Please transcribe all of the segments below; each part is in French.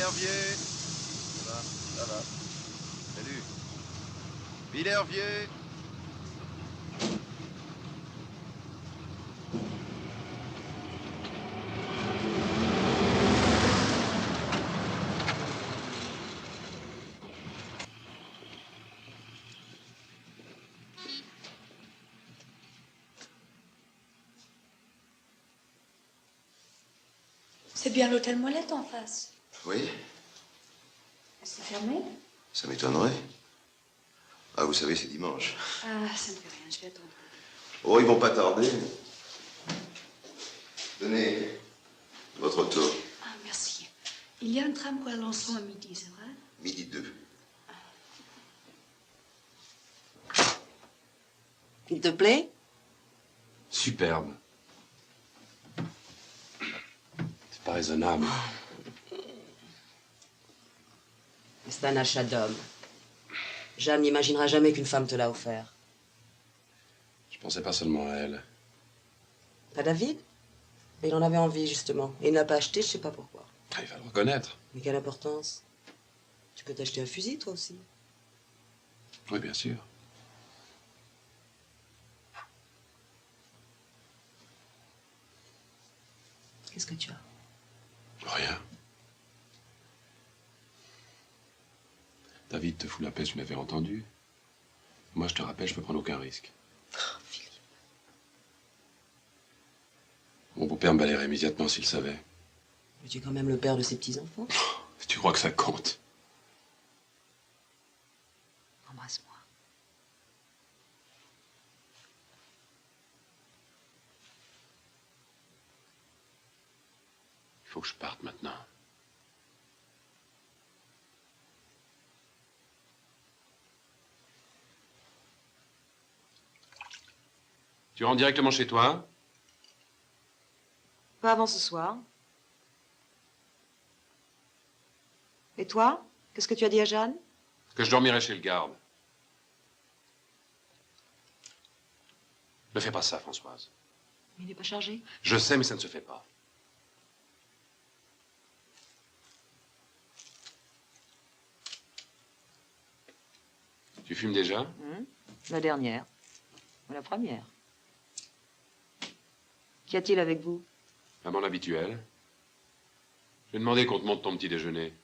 Villerviers. Ça va. Salut. Villerviers. C'est bien l'hôtel Molette en face. Oui. C'est fermé? Ça m'étonnerait. Ah, vous savez, c'est dimanche. Ah, ça ne fait rien, je vais attendre. Oh, ils vont pas tarder. Tenez, votre auto. Ah, merci. Il y a un tram pour Alençon à midi, c'est vrai? Midi 2. Il te plaît? Superbe. C'est pas raisonnable. C'est un achat d'homme. Jeanne n'imaginera jamais qu'une femme te l'a offert. Je pensais pas seulement à elle. Pas David? Il en avait envie, justement. Et il n'a pas acheté, je sais pas pourquoi. Ah, il va le reconnaître. Mais quelle importance? Tu peux t'acheter un fusil, toi aussi. Oui, bien sûr. Qu'est-ce que tu as? Rien. David te fout la paix, tu l'avais entendu. Moi, je te rappelle, je peux prendre aucun risque. Oh, Philippe. Mon beau-père me balayerait immédiatement s'il savait. Mais tu es quand même le père de ses petits-enfants. Tu crois que ça compte? Embrasse-moi. Il faut que je parte maintenant. Tu rentres directement chez toi? Pas avant ce soir. Et toi? Qu'est-ce que tu as dit à Jeanne? Que je dormirai chez le garde. Ne fais pas ça, Françoise. Il n'est pas chargé? Je sais, mais ça ne se fait pas. Tu fumes déjà? La dernière. Ou la première. Qu'y a-t-il avec vous? Maman habituelle. Je vais demander qu'on te monte ton petit déjeuner.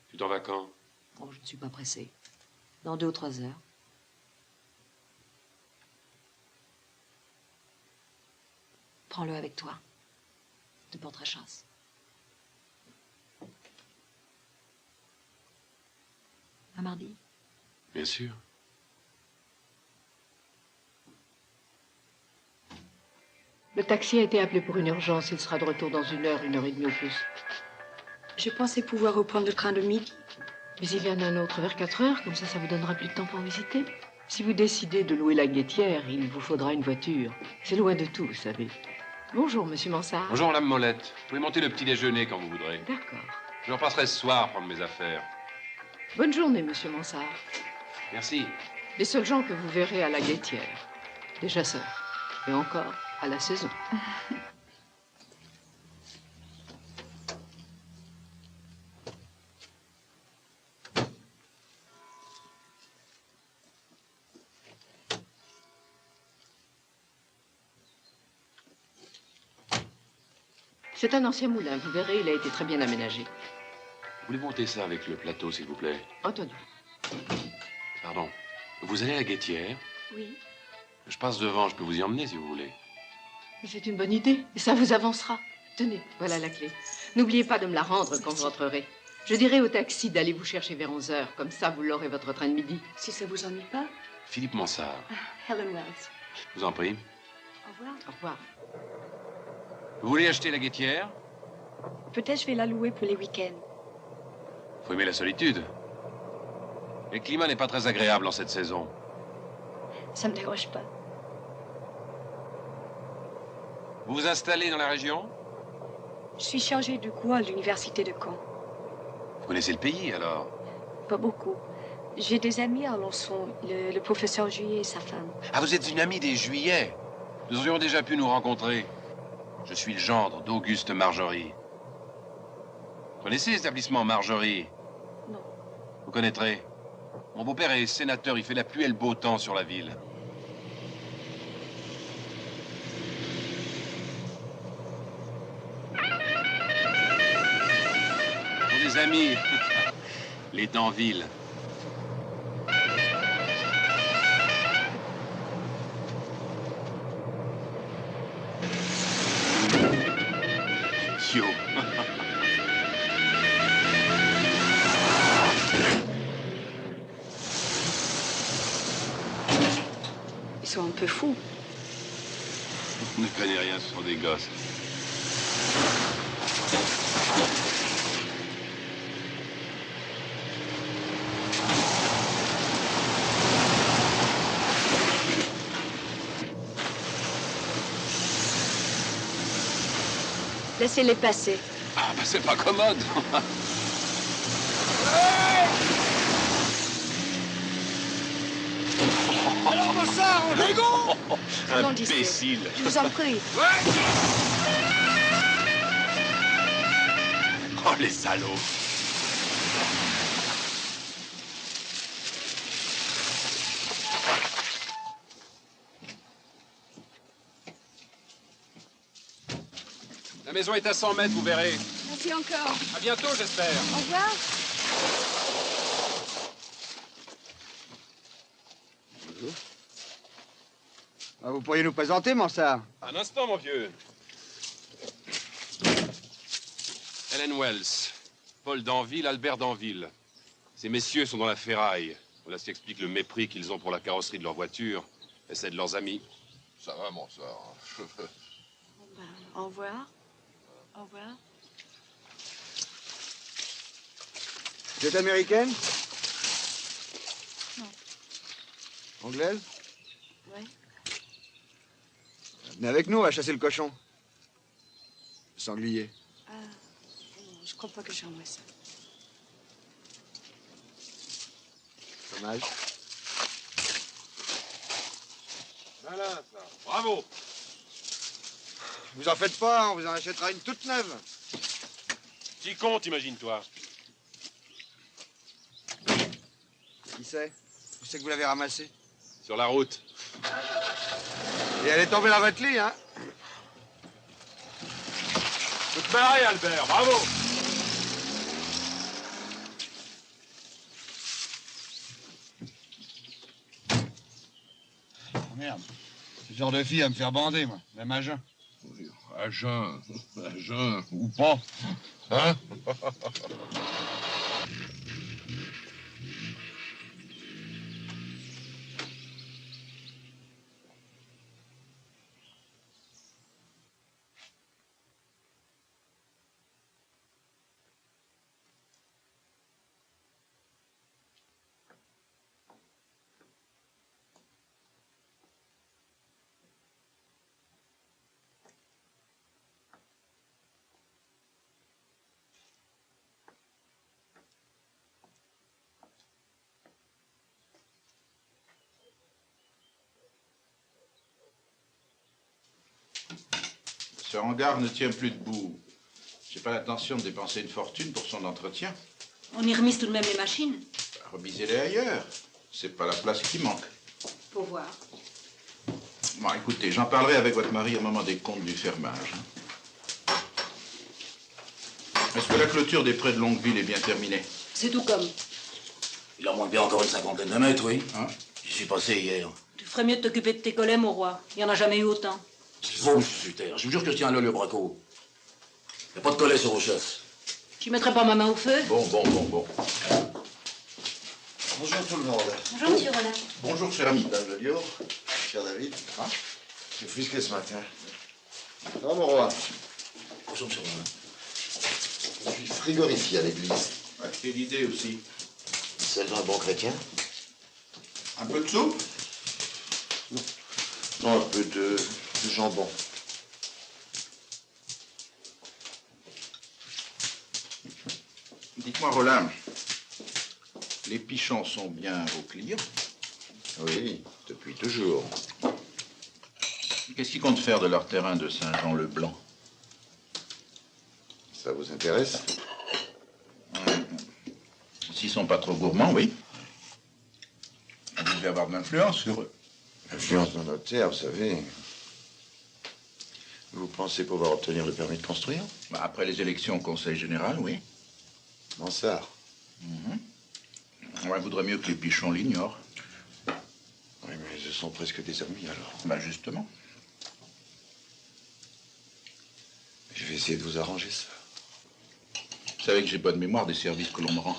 Tu t'en vas quand? Oh, je ne suis pas pressée. Dans 2 ou 3 heures. Prends-le avec toi. Te portera chance. À mardi. Bien sûr. Le taxi a été appelé pour une urgence. Il sera de retour dans 1 heure, 1h30 au plus. Je pensais pouvoir reprendre le train de midi. Mais il y en a un autre vers 4 heures, comme ça vous donnera plus de temps pour visiter. Si vous décidez de louer la Guettière, il vous faudra une voiture. C'est loin de tout, vous savez. Bonjour, monsieur Mansart. Bonjour, Madame Molette. Vous pouvez monter le petit déjeuner quand vous voudrez. D'accord. Je repasserai ce soir prendre mes affaires. Bonne journée, monsieur Mansart. Merci. Les seuls gens que vous verrez à la Guettière, des chasseurs. Et encore, à la saison. C'est un ancien moulin, vous verrez, il a été très bien aménagé. Voulez-vous monter ça avec le plateau, s'il vous plaît? Entendu. Pardon. Vous allez à la Guettière? Oui. Je passe devant, je peux vous y emmener si vous voulez. C'est une bonne idée, et ça vous avancera. Tenez, voilà la clé. N'oubliez pas de me la rendre quand vous rentrerez. Je dirai au taxi d'aller vous chercher vers 11 heures, comme ça vous l'aurez votre train de midi. Si ça vous ennuie pas. Philippe Mansart. Helen Wells. Je vous en prie. Au revoir. Au revoir. Vous voulez acheter la Guettière? Peut-être je vais la louer pour les week-ends. Faut aimer la solitude. Le climat n'est pas très agréable en cette saison. Ça me dérange pas. Vous vous installez dans la région? Je suis chargée de cours à l'université de Caen. Vous connaissez le pays, alors? Pas beaucoup. J'ai des amis à Alençon, le professeur Juillet et sa femme. Ah, vous êtes une amie des Juillets. Nous aurions déjà pu nous rencontrer. Je suis le gendre d'Auguste Marjorie. Vous connaissez l'établissement Marjorie? Non. Vous connaîtrez. Mon beau-père est sénateur, il fait la pluie et le beau temps sur la ville. Ils ont des amis, les Danville. Idiot. Ils sont un peu fous. On ne connaît rien, ce sont des gosses. Laissez-les passer. Ah, bah c'est pas commode. Alors, mon sang, Légo! Non, Disney. Imbécile. Je vous en prie. Oh, les salauds. La maison est à 100 mètres, vous verrez. Merci encore. À bientôt, j'espère. Au revoir. Ah, vous pourriez nous présenter, Mansart? Un instant, mon vieux. Helen Wells, Paul Danville, Albert Danville. Ces messieurs sont dans la ferraille. Voilà ce qui explique le mépris qu'ils ont pour la carrosserie de leur voiture et celle de leurs amis. Ça va, mon soeur. Au revoir. Au revoir. Vous êtes américaine? Non. Anglaise? Oui. Venez avec nous à chasser le cochon. Le sanglier. Ah, non, je crois pas que j'aimerais ça. Dommage. Voilà, ça. Bravo. Vous en faites pas, on vous en achètera une toute neuve. Qui compte, imagine-toi. Qui sait? Où c'est que vous l'avez ramassée? Sur la route. Et elle est tombée dans votre lit, hein? Tout pareil, Albert. Bravo. Oh, merde. C'est le genre de fille à me faire bander, moi. Même à jeun. À jeun, ou pas. Hein? Ce hangar ne tient plus debout. J'ai pas l'intention de dépenser une fortune pour son entretien. On y remise tout de même les machines. Remisez-les ailleurs. C'est pas la place qui manque. Pour voir. Bon, écoutez, j'en parlerai avec votre mari au moment des comptes du fermage. Est-ce que la clôture des prés de Longueville est bien terminée? C'est tout comme. Il en manque bien encore une cinquantaine de mètres, oui. Hein? J'y suis passé hier. Tu ferais mieux de t'occuper de tes collets, mon roi. Il y en a jamais eu autant. C'est faux, je suis terre. Je vous jure que je tiens là le braco. Y a pas de collet sur vos chasses. Tu mettrais pas ma main au feu? Bon. Bonjour tout le monde. Bonjour, monsieur Roland. Bonjour, cher ami. Madame Lelio, cher David. J'ai frisqué ce matin. Non, mon roi. Bonjour, monsieur Roland. Je suis frigorifié à l'église. Quelle idée aussi. Celle d'un bon chrétien? Un peu de soupe? Non, un peu de jambon. Dites-moi, Roland, les pichons sont bien vos clients? Oui, depuis toujours. Qu'est-ce qu'ils comptent faire de leur terrain de Saint-Jean-le-Blanc? Ça vous intéresse? S'ils sont pas trop gourmands, oui. Vous devez avoir de l'influence sur eux. Influence d'un notaire, vous savez. Vous pensez pouvoir obtenir le permis de construire? Bah, après les élections au Conseil général, oui. Mansart. Ouais, vaudrait mieux que les pichons l'ignorent. Oui, mais ce sont presque des amis, alors. Bah, justement. Je vais essayer de vous arranger ça. Vous savez que j'ai pas de mémoire des services que l'on me rend.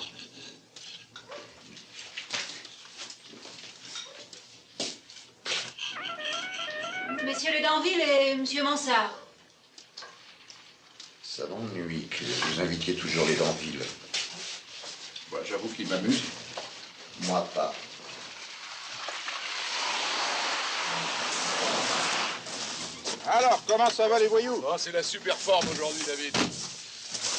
Messieurs le Danville et Monsieur Mansart. Ça m'ennuie que vous invitiez toujours les Danville. Bah, j'avoue qu'il m'amuse. Moi, pas. Alors, comment ça va les voyous? Oh, c'est la super forme aujourd'hui, David.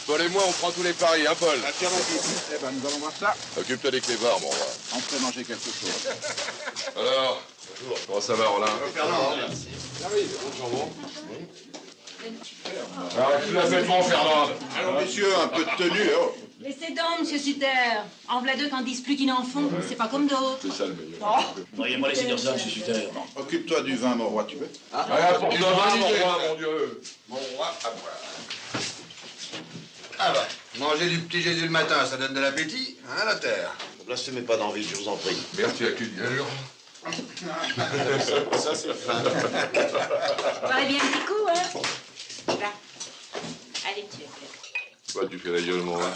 Paul et moi, on prend tous les paris, hein, Paul? Affirmatif. Eh ben, nous allons voir ça. Occupe-toi des clébards, mon roi. On fait manger quelque chose. Alors, comment ça va, Roland? Fernand, Alors, tu l'as fait bon, Fernand. Alors, messieurs, un peu de tenue, oh. Laissez donc, Monsieur Sutter. En v'là deux qu'en disent plus qu'ils n'en font. C'est pas comme d'autres. C'est ça le meilleur. Vous n'auriez pas laissé dire ça, monsieur Sutter. Occupe-toi du vin, mon roi, tu veux? Rien pour toi, mon roi, mon Dieu. mon roi à boire. Ah bah, manger du petit Jésus le matin, ça donne de l'appétit, hein, la terre? Ne blasphémez pas d'envie, je vous en prie. Merci à qui dur. Ça, c'est fin. Paraît bien un petit coup, hein? Là. Allez, tu es. Toi, tu fais la gueule, mon roi.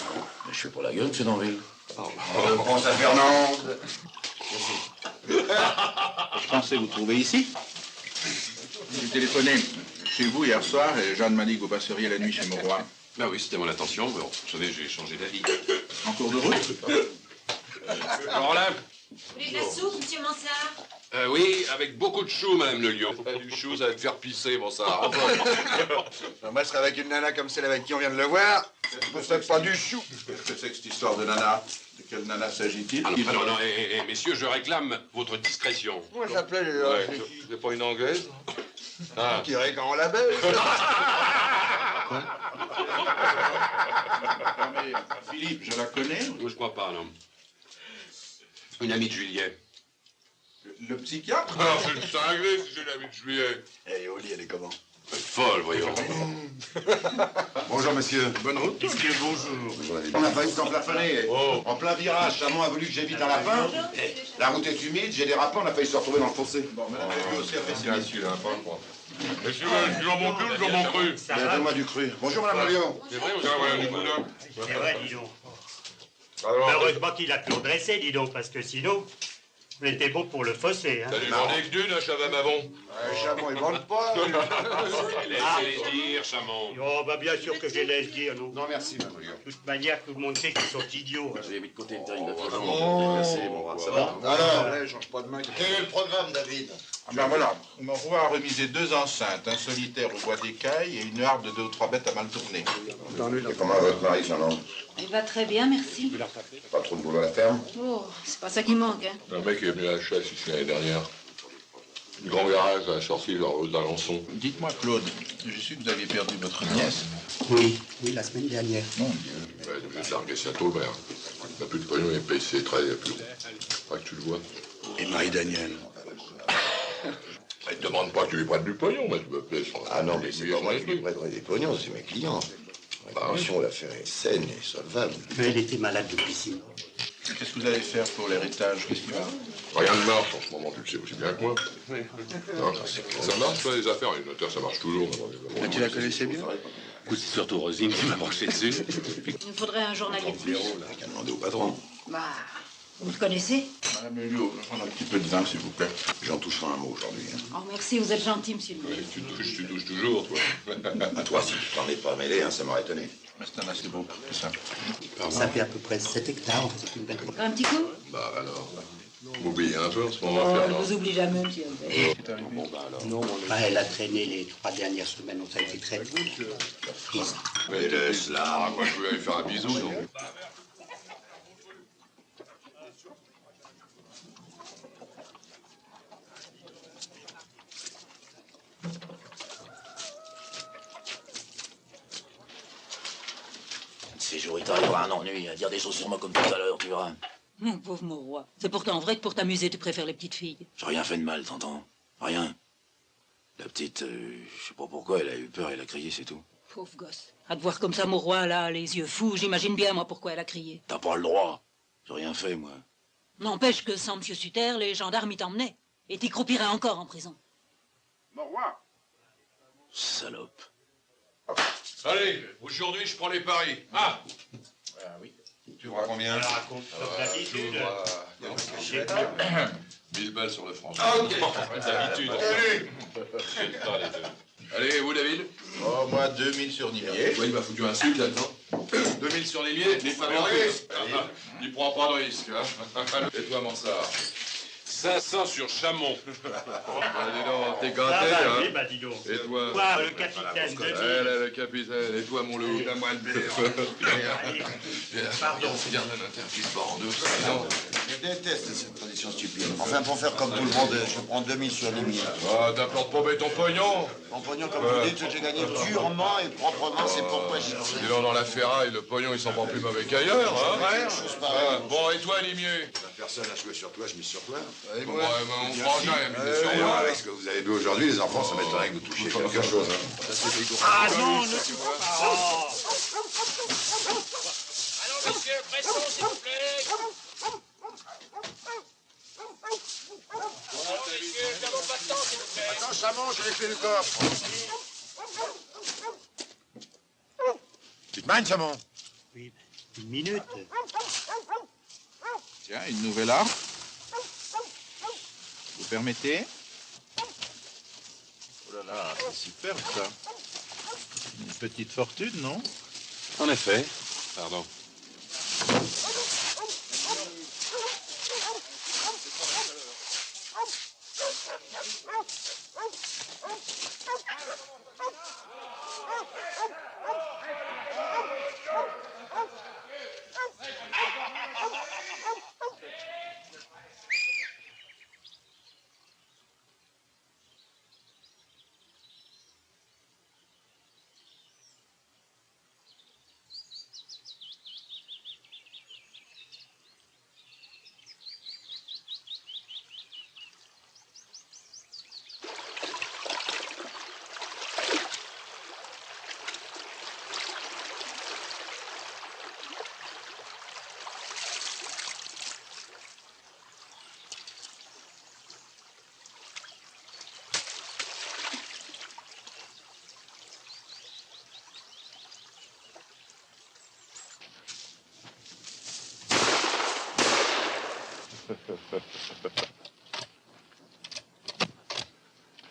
Je fais pas la gueule, monsieur Danville. Je pense à Fernande. Je pensais vous trouver ici. J'ai téléphoné chez vous hier soir et Jeanne m'a dit que vous passeriez la nuit chez mon roi. Ben oui, c'était mon intention. Bon, vous savez, j'ai changé d'avis. En cours de route? Alors là, Vous voulez de la soupe, Monsieur Mansart? oui, avec beaucoup de choux, Madame le Lion. Pas du chou, ça va te faire pisser, bon ça. Moi, je serais avec une nana comme celle avec qui on vient de le voir. C'est pas du chou. Qu'est-ce que c'est que cette histoire de nana? De quelle nana s'agit-il? Ah non, non, messieurs, je réclame votre discrétion. Moi, j'appelais les... Ouais, c'est pas une anglaise? Ah. Je dirais quand on la baise. Non, mais Philippe, je la connais. Moi, je crois pas, non. Une amie de Juillet. Le psychiatre? Alors, c'est une cinglée si c'est une amie de Juillet. Et au lit, elle est comment? Elle est folle, voyons. Bonjour, monsieur. Bonne route. Bonjour. On a failli s'en plafonner. Oh. En plein virage, Chamon a voulu que j'évite à la fin. La route est humide, j'ai des rapports, on a failli se retrouver dans le fossé. Bon, madame, lui aussi a fait ses messieurs. Celui-là, pas moi. Monsieur, du jambon cru ou du jambon cru? Donne-moi du cru. Bonjour, madame Lyon. C'est vrai, vous avez du boudin? C'est vrai, dis donc. Alors, Heureusement qu'il a tout dressé, dis donc, parce que sinon, on était bon pour le fossé. Hein. t'as des journées que d'une, Chabat Mabon? Chamon, il vole pas. Laissez-les dire, Chamon. Oh, bah bien sûr que je les laisse dire, nous. Non, merci, madame Lyon. De toute manière, tout le monde sait qu'ils sont idiots. Hein. J'ai mis de côté une taille Merci, mon roi, ça va. Alors, change pas de main. Quel est le programme, David? Ah ben voilà, mon roi a remisé 2 enceintes, un solitaire au bois d'écaille et une harpe de 2 ou 3 bêtes à mal tourner. Et comment va votre mari, Fernand? Il va très bien, merci. Pas trop de boulot à la ferme? Oh, c'est pas ça qui manque, hein. Un mec est venu à la chasse ici l'année dernière. Du grand garage à la sortie d'Alençon. Dites-moi, Claude, je sais que vous aviez perdu votre nièce. Oui, la semaine dernière. Mon Dieu. Ouais, il a largué sa tôle, merde. Il n'a plus de pognon, il paye ses traits, il n'y a plus. Pas que tu le vois. Et Marie-Daniel? Il ne demande pas que tu lui prêtes du pognon, mais tu me plais. Ah non, mais c'est pas moi qui lui prêterai des pognons, c'est mes clients. La condition, l'affaire est saine et solvable. Mais elle était malade depuis 6 mois. Qu'est-ce que vous allez faire pour l'héritage? Qu'est-ce qui va? Rien ne marche en ce moment, tu le sais aussi bien que moi. Non, ça marche, ça, les affaires. Les notaires, ça marche toujours. Mais tu la connaissais bien? Écoute, c'est surtout Rosine qui m'a branché dessus. Il nous faudrait un journalier de plus. Qu'à demander au patron. Bah, vous le connaissez? Madame Hulot, je vais prendre un petit peu de vin, s'il vous plaît. J'en touche pas un mot aujourd'hui. Hein. Oh, merci, vous êtes gentil, monsieur le maire. Tu touches toujours, toi. À toi, si tu t'en es pas mêlé, hein, ça m'aurait étonné. Mais c'est un assez beau, c'est ça. Ça fait à peu près 7 hectares. C'est une belle... Un petit coup? Bah alors, m'oubliez un peu en ce moment, Oh, je Fernand. vous oublie jamais, monsieur Albert. C'est arrivé. Bon, bah alors. Non, elle a traîné les 3 dernières semaines, donc ça a été très triste. Mais laisse-la. Ah, moi, je voulais lui faire un bisou, donc. ces jours, il t'arrivera un ennui à dire des choses sur moi comme tout à l'heure, tu verras. Mon pauvre Mauroy. C'est pourtant vrai que pour t'amuser, tu préfères les petites filles. J'ai rien fait de mal, t'entends? Rien. La petite, je sais pas pourquoi, elle a eu peur, elle a crié, c'est tout. Pauvre gosse. À te voir comme ça, Mauroy, là, les yeux fous, j'imagine bien, moi, pourquoi elle a crié. T'as pas le droit. J'ai rien fait, moi. N'empêche que sans M. Sutter, les gendarmes y t'emmenaient. Et t'y croupirais encore en prison. Mauroy. Salope. Allez, aujourd'hui, je prends les paris. Ah Oui. Tu vois combien? Elle raconte comme d'habitude. Je sais plus. 1000 balles sur le franc. Ah, ok. D'habitude. Allez, vous, David? Oh, moi, 2000 sur Nimier. Ouais, il m'a foutu un sucre là-dedans. 2000 sur Nimier, n'est pas risque. Il prend pas de risque. Hein. Et toi, Mansart? 500 sur Chamon. Dis donc, t'es gâté, hein? Oui, bah dis donc. Et toi? Quoi, le capitaine, 2000. Elle est le capitaine. Et toi, mon loup? Donne-moi le bière. Pardon. Viens, n'interdis pas en deux. Non. Je déteste cette tradition stupide. Enfin, pour faire comme tout le monde, je prends 2000 sur les miens. Ah, t'apportes pas ton pognon. Mon pognon, comme vous dites, j'ai gagné durement et proprement, c'est pourquoi j'ai... Dis donc, dans la ferraille, le pognon, il s'en prend plus mauvais qu'ailleurs, hein? Bon, et toi, Limier? Personne n'a joué sur toi, je mise sur toi. Et moi, mon frangin a mis sur Moi, moi. avec ce que vous avez vu aujourd'hui, les enfants, ça m'étonnerait que vous touchiez quelque chose. Hein. Ah non, ne tu vois pas. Oh. Allons, monsieur, pressons, s'il vous plaît. Allons, messieurs, perdons pas de temps, s'il vous plaît. Attends, Chamon, j'ai les clés du coffre. Tu te manges, Chamon? Oui, une minute. Tiens, une nouvelle arme. Vous permettez? Oh là là, c'est superbe ça. Une petite fortune, non? En effet. Pardon.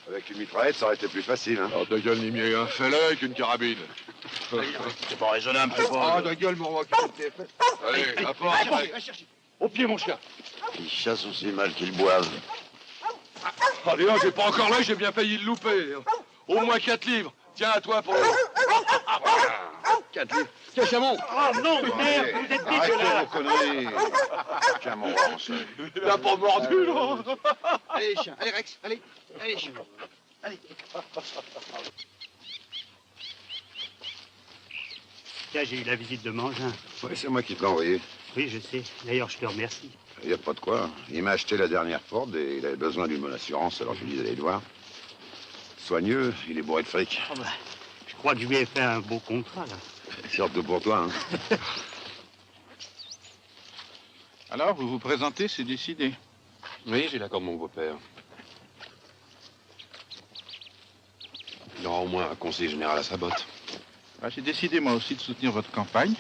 Avec une mitraillette, ça aurait été plus facile. Hein. Oh, ta gueule, Limier, hein. Fais-le avec une carabine. C'est pas raisonnable, c'est pas... Oh, ta gueule, mon roi. Allez, à part. Au pied, mon chien. Ils chassent aussi mal qu'ils boivent. Allez, j'ai pas encore là, j'ai bien failli le louper. Au moins 4 livres. Tiens, à toi pour le... 4 livres. Tiens, Chamon. Oh non, merde, vous êtes Arrêtez dégueulasse. vos conneries. Tiens, mon roi, on se... Il a pas mordu, là. Allez, les chiens. Allez, Rex. Allez. Allez, les chiens. Allez. Tiens, j'ai eu la visite de Mangin. Oui, c'est moi qui te l'ai envoyé. Oui, je sais. D'ailleurs, je te remercie. Il n'y a pas de quoi. Il m'a acheté la dernière Ford et il avait besoin d'une bonne assurance, alors je lui ai dit d'aller le voir. Soigneux, il est bourré de fric. Oh bah, je crois que je lui ai fait un beau contrat, là. Surtout pour toi, hein. Alors, vous vous présentez, c'est décidé. Oui, j'ai l'accord de mon beau-père. Il aura au moins un conseiller général à sa botte. Ah, j'ai décidé, moi aussi, de soutenir votre campagne.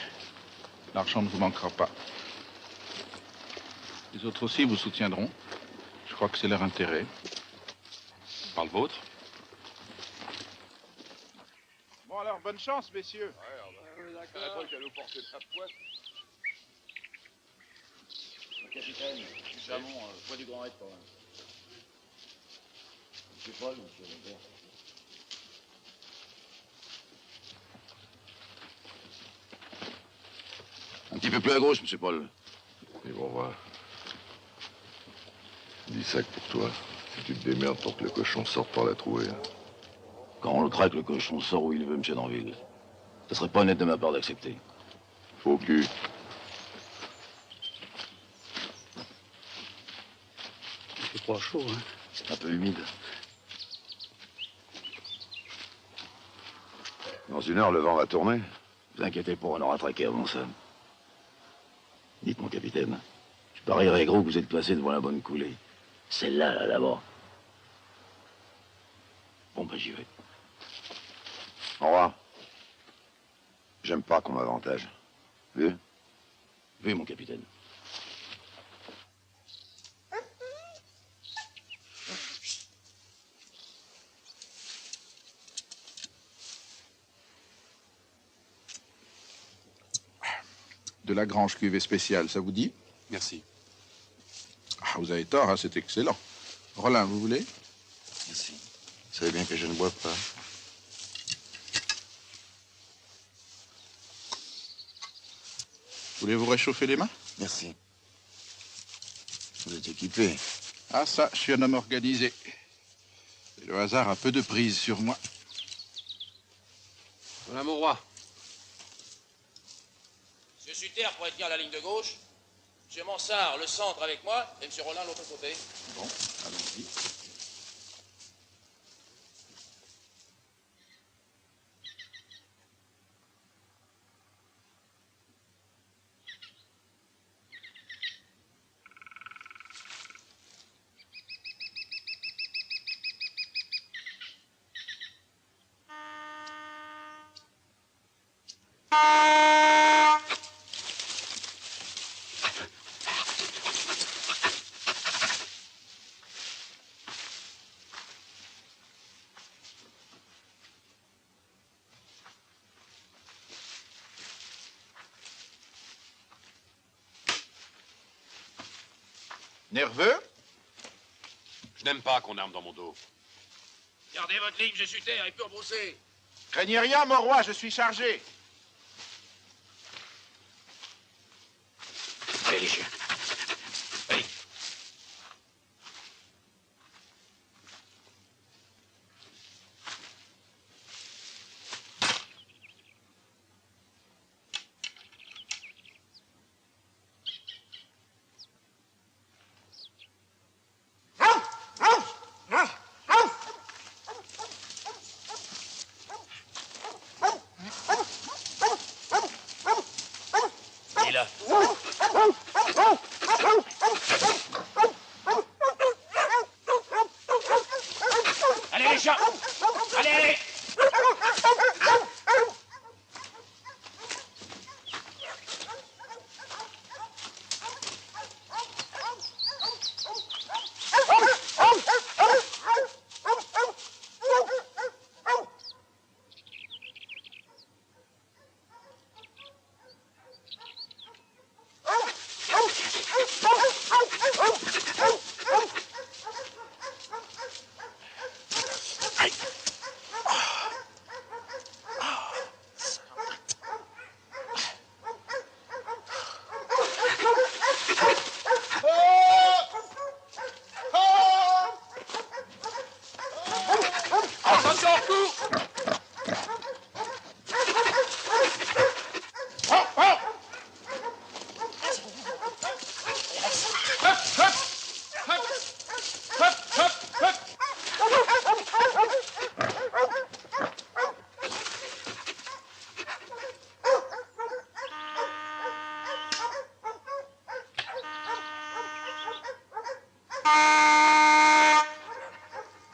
L'argent ne vous manquera pas. Les autres aussi vous soutiendront. Je crois que c'est leur intérêt. Par le vôtre. Bon, alors, bonne chance, messieurs. Capitaine, Chamon, poids du Grand Raid, quand même. Je sais pas, monsieur le père. Un petit peu plus à gauche, monsieur Paul. Et bon, voilà. Dis ça que pour toi, si tu te démerdes pour que le cochon sorte par la trouée. Hein. Quand on le traque, le cochon sort où il veut, monsieur Danville. Ce serait pas honnête de ma part d'accepter. Faux cul. C'est pas chaud, hein? C'est un peu humide. Dans 1 heure, le vent va tourner. Vous inquiétez pas, on aura traqué avant ça. Dites, mon capitaine, je parierais gros que vous êtes placé devant la bonne coulée. Celle-là, là-bas. Bon, ben, j'y vais. Au revoir. J'aime pas qu'on m'avantage. Vu? Vu, mon capitaine. De la Grange cuvée spéciale, ça vous dit? Merci. Ah, vous avez tort, hein, c'est excellent. Rollin, vous voulez? Merci. Vous savez bien que je ne bois pas. Voulez-vous réchauffer les mains? Merci. Vous êtes équipé. Ah, ça, je suis un homme organisé. Et le hasard a peu de prise sur moi. Voilà mon roi. Monsieur Sutter pourrait tenir la ligne de gauche. Monsieur Mansart, le centre avec moi. Et monsieur Rollin, l'autre côté. Bon, allons-y. Nerveux? Je n'aime pas qu'on arme dans mon dos. Gardez votre ligne, monsieur Sutter, et puis rebroussez. Craignez rien, mon roi, je suis chargé. Allez, les chiens. Allez. Et là. Allez, les chats! Allez, allez! Attention au coup!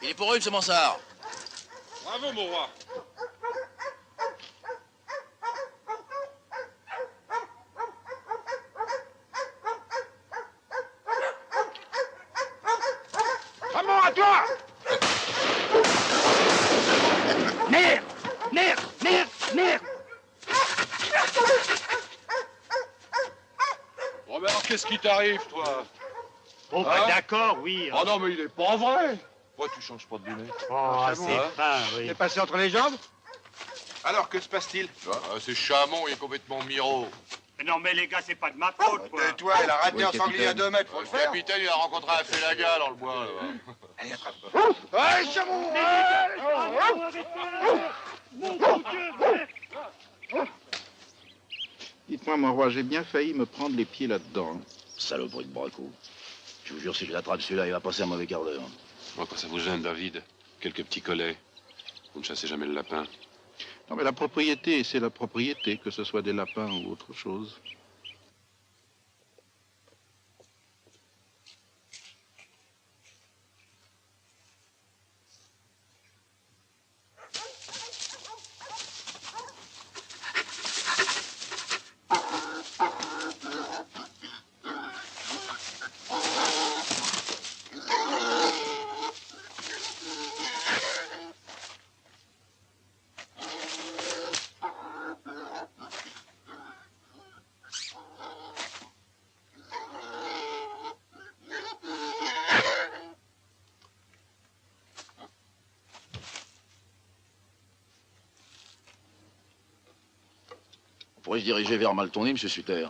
Il est pour eux, monsieur Mansart. Bravo, mon roi. Ramon, à toi! Merde! Merde! Merde! Merde! Bon, mais alors, qu'est-ce qui t'arrive, toi? Bon, bah, d'accord, oui. Oh non, mais il est pas vrai. Pourquoi tu changes pas de lunettes? Oh, c'est fin, oui. T'es passé entre les jambes? Alors, que se passe-t-il? C'est Chamon, il est complètement miro. Non, mais les gars, c'est pas de ma faute, quoi. Tais-toi, il a raté Oui, un sanglier à capitaine. 2 mètres, faut le Le faire. capitaine, il a rencontré un félaga dans le bois, là. Allez, attrape. Allez, Chamon! Dites-moi, mon roi, j'ai bien failli me prendre les pieds là-dedans. Saloperie de braco. Je vous jure, si je l'attrape celui-là, il va passer un mauvais quart d'heure. Moi, quand ça vous gêne, David, quelques petits collets. Vous ne chassez jamais le lapin. Non, mais la propriété, c'est la propriété, que ce soit des lapins ou autre chose. On pourrait se diriger vers Maltourny, monsieur Sutter.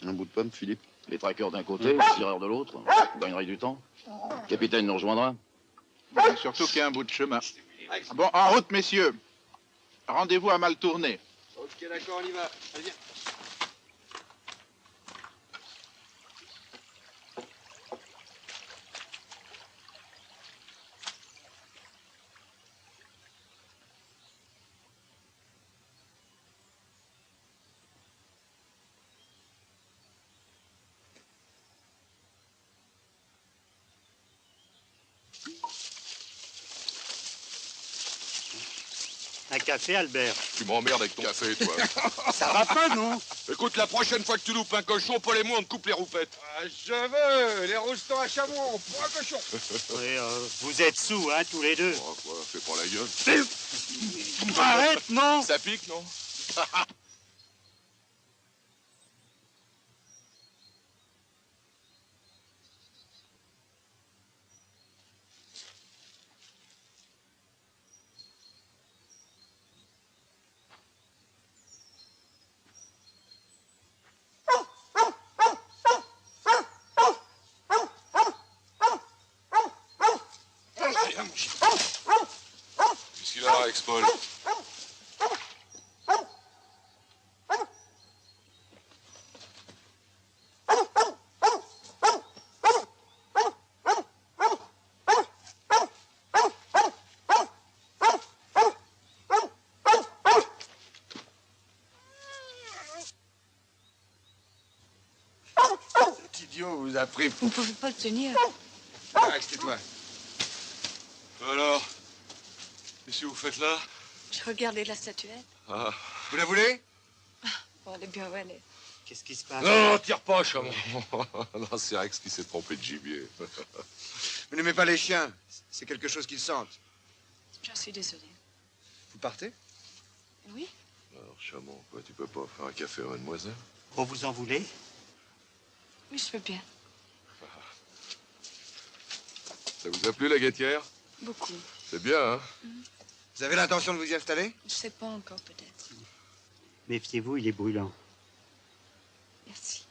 Un bout de pomme, Philippe. Les traqueurs d'un côté, les tireurs de l'autre. Vous gagnerez du temps. Le capitaine nous rejoindra. Mais surtout qu'il y a un bout de chemin. Bon, en route, messieurs. Rendez-vous à Maltournay. Ok, d'accord, on y va. Allez, viens. Un café, Albert? Tu m'emmerdes avec ton café, toi. Ça va pas, non? Écoute, la prochaine fois que tu loupes un cochon, Paul et moi, on te coupe les roupettes. Ah, je veux les roustons à chameau pour un cochon. Oui, vous êtes sous, hein, tous les deux. Oh, quoi, fais pas la gueule. Arrête, non? Ça pique, non? Qu'est-ce qu'il a, Ex-Paul? Cet idiot vous a pris. Vous ne pouvez pas le tenir. Max, tais-toi. Alors, qu'est-ce que vous faites là? Je regardais la statuette. Ah. Vous la voulez? Bon, elle est bien où elle est. Qu'est-ce qui se passe? Non, tire pas, chameau. Non, c'est Rex qui s'est trompé de gibier. Vous n'aimez pas les chiens. C'est quelque chose qu'ils sentent. J'en suis désolée. Vous partez? Oui? Alors, Chamon, quoi, tu peux pas faire un café à mademoiselle? Oh, vous en voulez? Oui, je veux bien. Ça vous a plu, la guettière? Beaucoup. C'est bien, hein? Vous avez l'intention de vous y installer? Je sais pas encore, peut-être. Méfiez-vous, il est brûlant. Merci.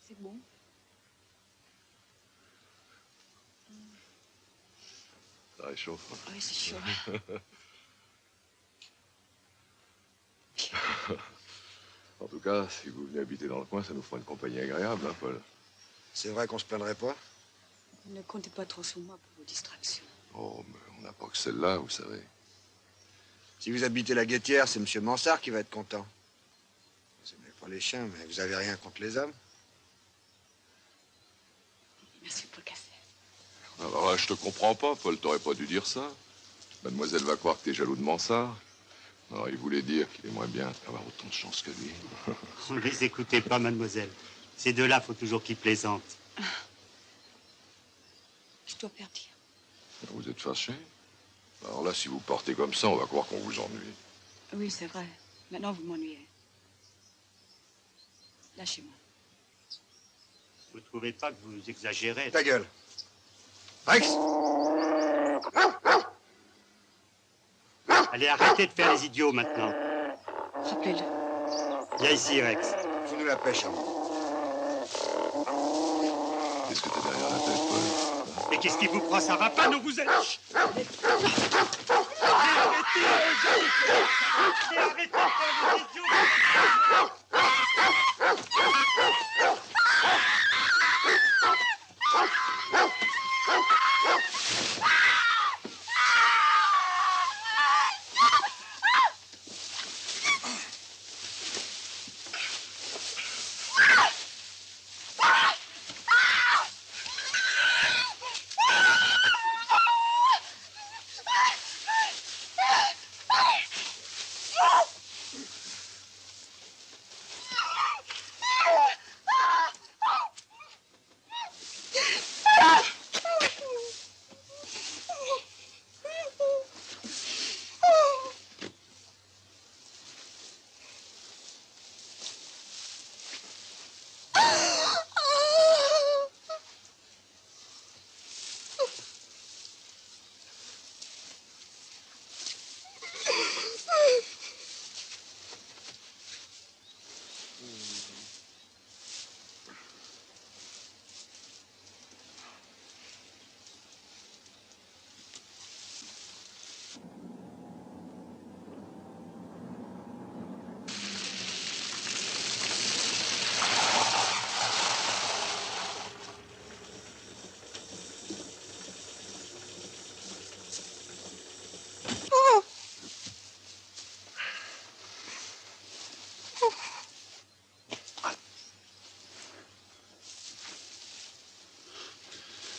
C'est bon. Ça réchauffe. Oui, c'est chaud. En tout cas, si vous venez habiter dans le coin, ça nous fera une compagnie agréable, hein, Paul? C'est vrai qu'on se plaindrait pas? Ne comptez pas trop sur moi pour vos distractions. Oh, mais on n'a pas que celle-là, vous savez. Si vous habitez la Guettière, c'est M. Mansart qui va être content. Vous n'aimez pas les chiens, mais vous avez rien contre les hommes. Merci pour le café. Alors là, je te comprends pas, Paul, t'aurais pas dû dire ça. Mademoiselle va croire que t'es jaloux de Mansart. Alors, il voulait dire qu'il aimerait bien avoir autant de chance que lui. Ne les écoutez pas, mademoiselle. Ces deux-là, faut toujours qu'ils plaisantent. Je dois partir. Vous êtes fâché? Alors là, si vous partez comme ça, on va croire qu'on vous ennuie. Oui, c'est vrai. Maintenant, vous m'ennuyez. Lâchez-moi. Vous trouvez pas que vous exagérez? Ta gueule. Rex! Allez, arrêtez de faire les idiots maintenant. Rappelez-le. Viens ici, Rex. Vous nous la pêche, hein. Qu'est-ce que t'as derrière la tête, Paul? Et qu'est-ce qui vous prend? Ça va pas, non, vous êtes... Mais arrêtez de faire des idiots.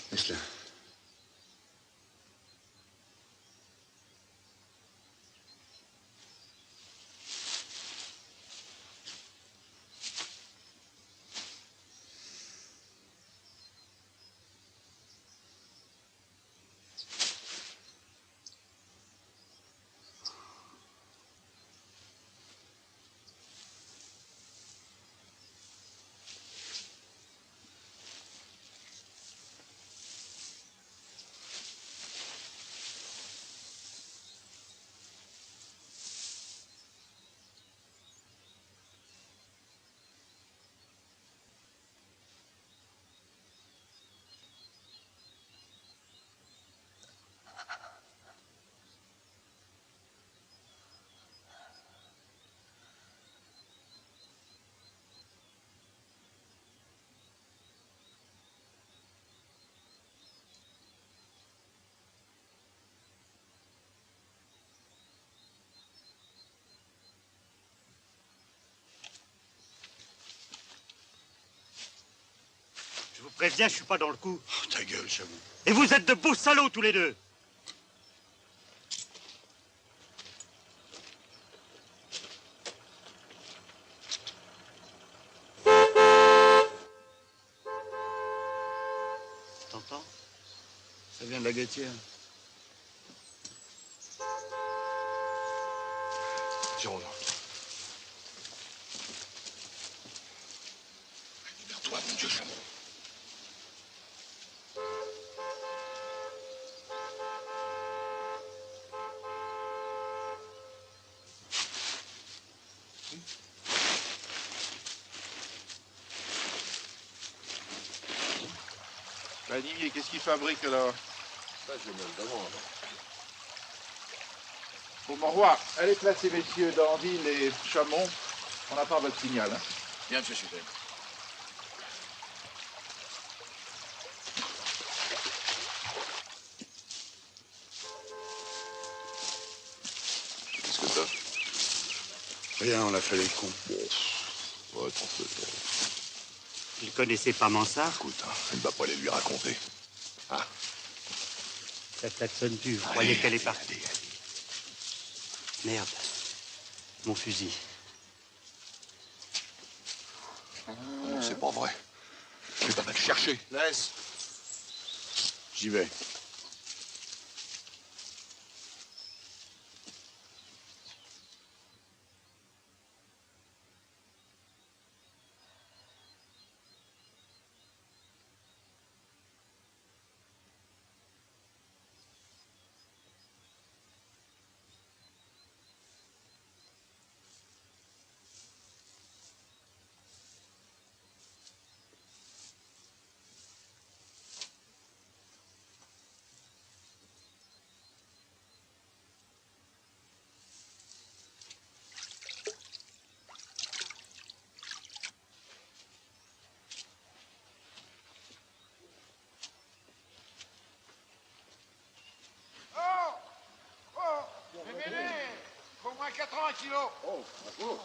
Laisse-la. Je vous préviens, je suis pas dans le coup. Oh, ta gueule, j'avoue. Et vous êtes de beaux salauds tous les deux. T'entends? Ça vient de la Guettière. Tiens, là. Libère-toi, mon Dieu, Chamon. Bah, Olivier, qu'est-ce qu'il fabrique alors? Ça, je me le demande. Bon, mon roi, allez placer messieurs Danville et Chamon. On attend votre signal. Hein. Bien, monsieur Sutel. Qu'est-ce que t'as? Rien, on a fait les cons. Ouais, t'en fais. Il connaissait pas Mansart? Écoute, hein, il ne va pas aller lui raconter. Ah. Ça klaxonne plus, vous croyez qu'elle est partie? Merde. Mon fusil. Non, c'est pas vrai. Tu vas le chercher. Laisse. J'y vais. sinon. Oh, bravo.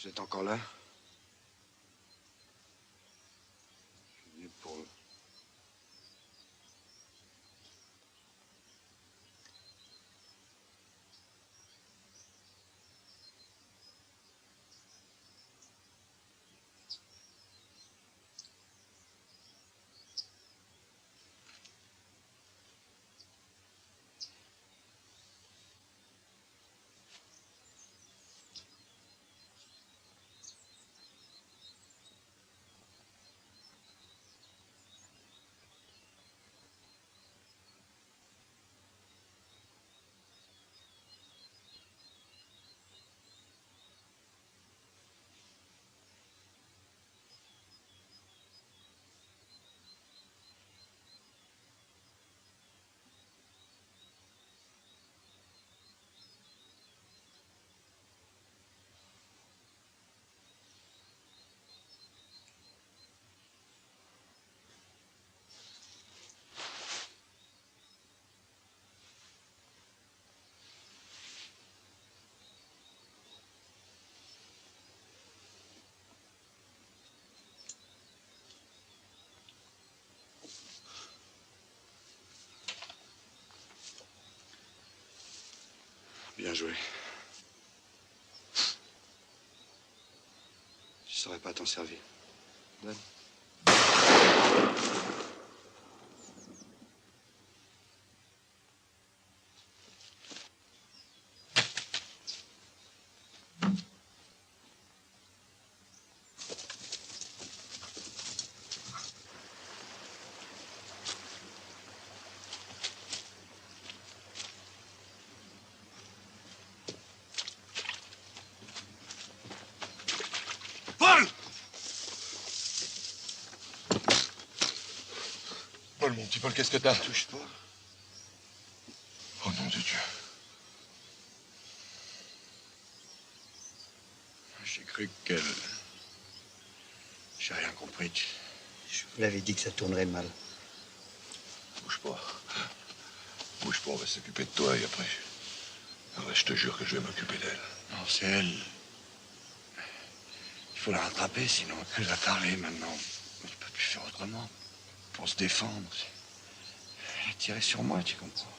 Vous êtes encore là? Je suis venu pour... Bien joué. Je ne saurais pas t'en servir. Donne. Paul, mon petit Paul, qu'est-ce que t'as? Touche pas. Oh nom de Dieu. J'ai cru qu'elle... J'ai rien compris. Je vous l'avais dit que ça tournerait mal. Bouge pas. Bouge pas, on va s'occuper de toi et après... Après, je te jure que je vais m'occuper d'elle. Non, c'est elle. Il faut la rattraper, sinon elle va parler maintenant. Je peux plus faire autrement. Pour se défendre. Elle a tiré sur moi, tu comprends?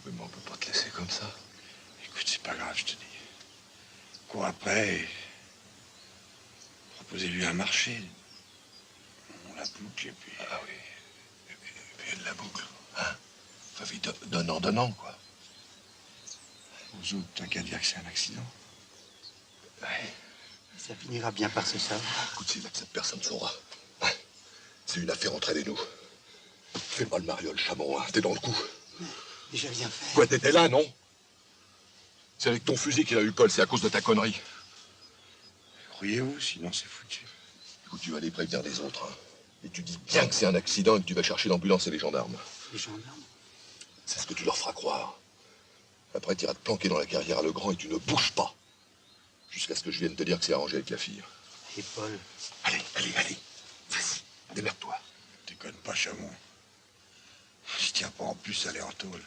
Mais on peut pas te laisser comme ça. Écoute, c'est pas grave, je te dis. Cours après et... Proposez-lui un marché. On la boucle et puis... Ah oui. Et puis elle la boucle. Hein? Enfin, vite, donnant, quoi. Aux autres, t'as qu'à dire que c'est un accident. Ouais. Ça finira bien par se savoir. Écoute, c'est là que cette personne saura. Hein? C'est une affaire entre elle et nous. Fais-moi le mariole, Chamon, hein? T'es dans le coup. Mais j'ai rien fait. Quoi, t'étais là, non? C'est avec ton fusil qu'il a eu Paul, c'est à cause de ta connerie. Croyez-vous, sinon c'est foutu. Écoute, tu vas aller prévenir les autres, hein? Et tu dis bien que c'est un accident et que tu vas chercher l'ambulance et les gendarmes. Les gendarmes? C'est ce que tu leur feras croire. Après, tu iras te planquer dans la carrière à Legrand et tu ne bouges pas. Jusqu'à ce que je vienne te dire que c'est arrangé avec la fille. Et Paul? Allez. Vas-y, démerde-toi. Déconne pas, Chamon. Je tiens pas en plus, elle est en tôle.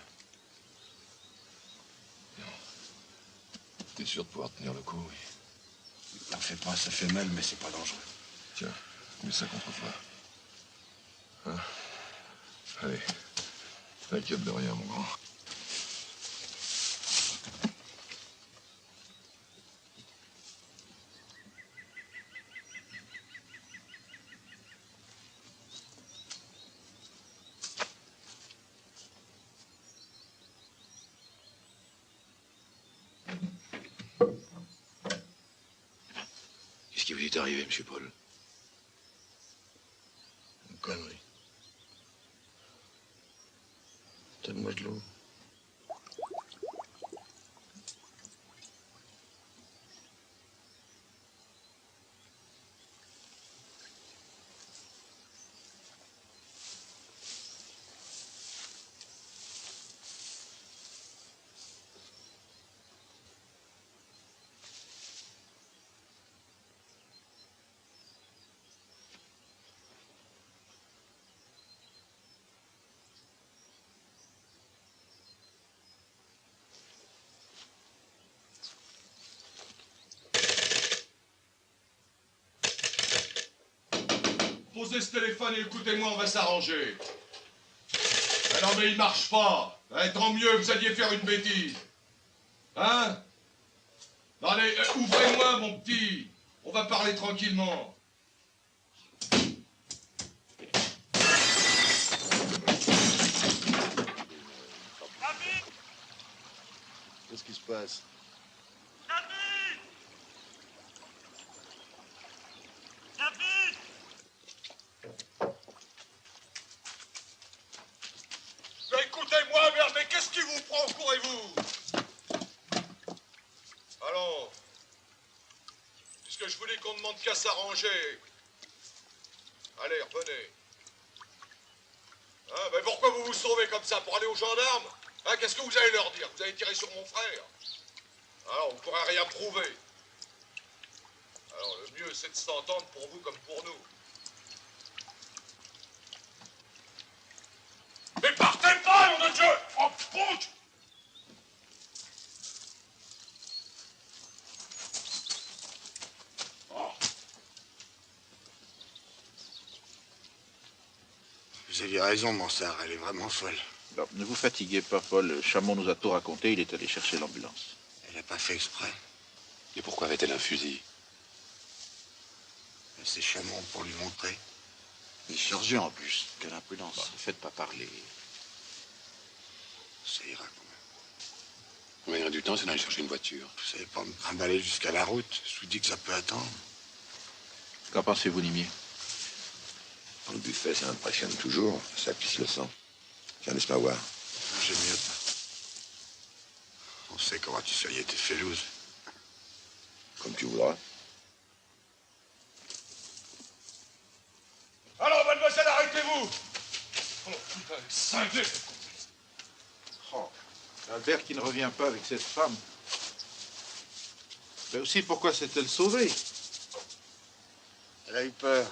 T'es sûr de pouvoir tenir le coup, oui. T'en fais pas, ça fait mal, mais c'est pas dangereux. Tiens, mets ça contre toi. Hein? Allez, t'inquiète de rien, mon grand. est arrivé, monsieur Paul? Une connerie. Donne-moi de l'eau. Posez ce téléphone et écoutez-moi, on va s'arranger. Ah non mais il marche pas. Eh, tant mieux, vous alliez faire une bêtise. Hein? Non, allez, ouvrez-moi mon petit. On va parler tranquillement. Qu'est-ce qui se passe? Mais écoutez-moi, merde, mais qu'est-ce qui vous prend? Courez-vous? Allons. Puisque je voulais qu'on demande qu'à s'arranger. Allez, revenez. Hein, mais pourquoi vous vous sauvez comme ça? Pour aller aux gendarmes? Hein, qu'est-ce que vous allez leur dire? Vous allez tirer sur mon frère? Alors, vous ne pourrez rien prouver. Alors, le mieux, c'est de s'entendre pour vous comme pour nous. Mais partez pas, nom de Dieu! Oh, pute! Oh. Vous aviez raison, Mansart, elle est vraiment folle. Non, ne vous fatiguez pas, Paul. Chamon nous a tout raconté, il est allé chercher l'ambulance. Elle n'a pas fait exprès. Et pourquoi avait-elle un fusil? C'est Chamon pour lui montrer. Il est chargé en plus. Quelle imprudence. Ne faites pas parler. Ça ira quand même. On gagnera du temps, c'est d'aller chercher une voiture. Vous savez pas me trimballer jusqu'à la route. Je vous dis que ça peut attendre. Qu'en pensez-vous, Nimier? Dans le buffet, ça impressionne toujours. Ça pisse le sang. Tiens, laisse-moi voir. J'aime mieux pas. On sait comment tu soyais tes félouses. Comme tu voudras. Alors, mademoiselle, arrêtez-vous! Oh, putain, cinglé! Oh, Albert qui ne revient pas avec cette femme. Mais aussi, pourquoi s'est-elle sauvée? Elle a eu peur.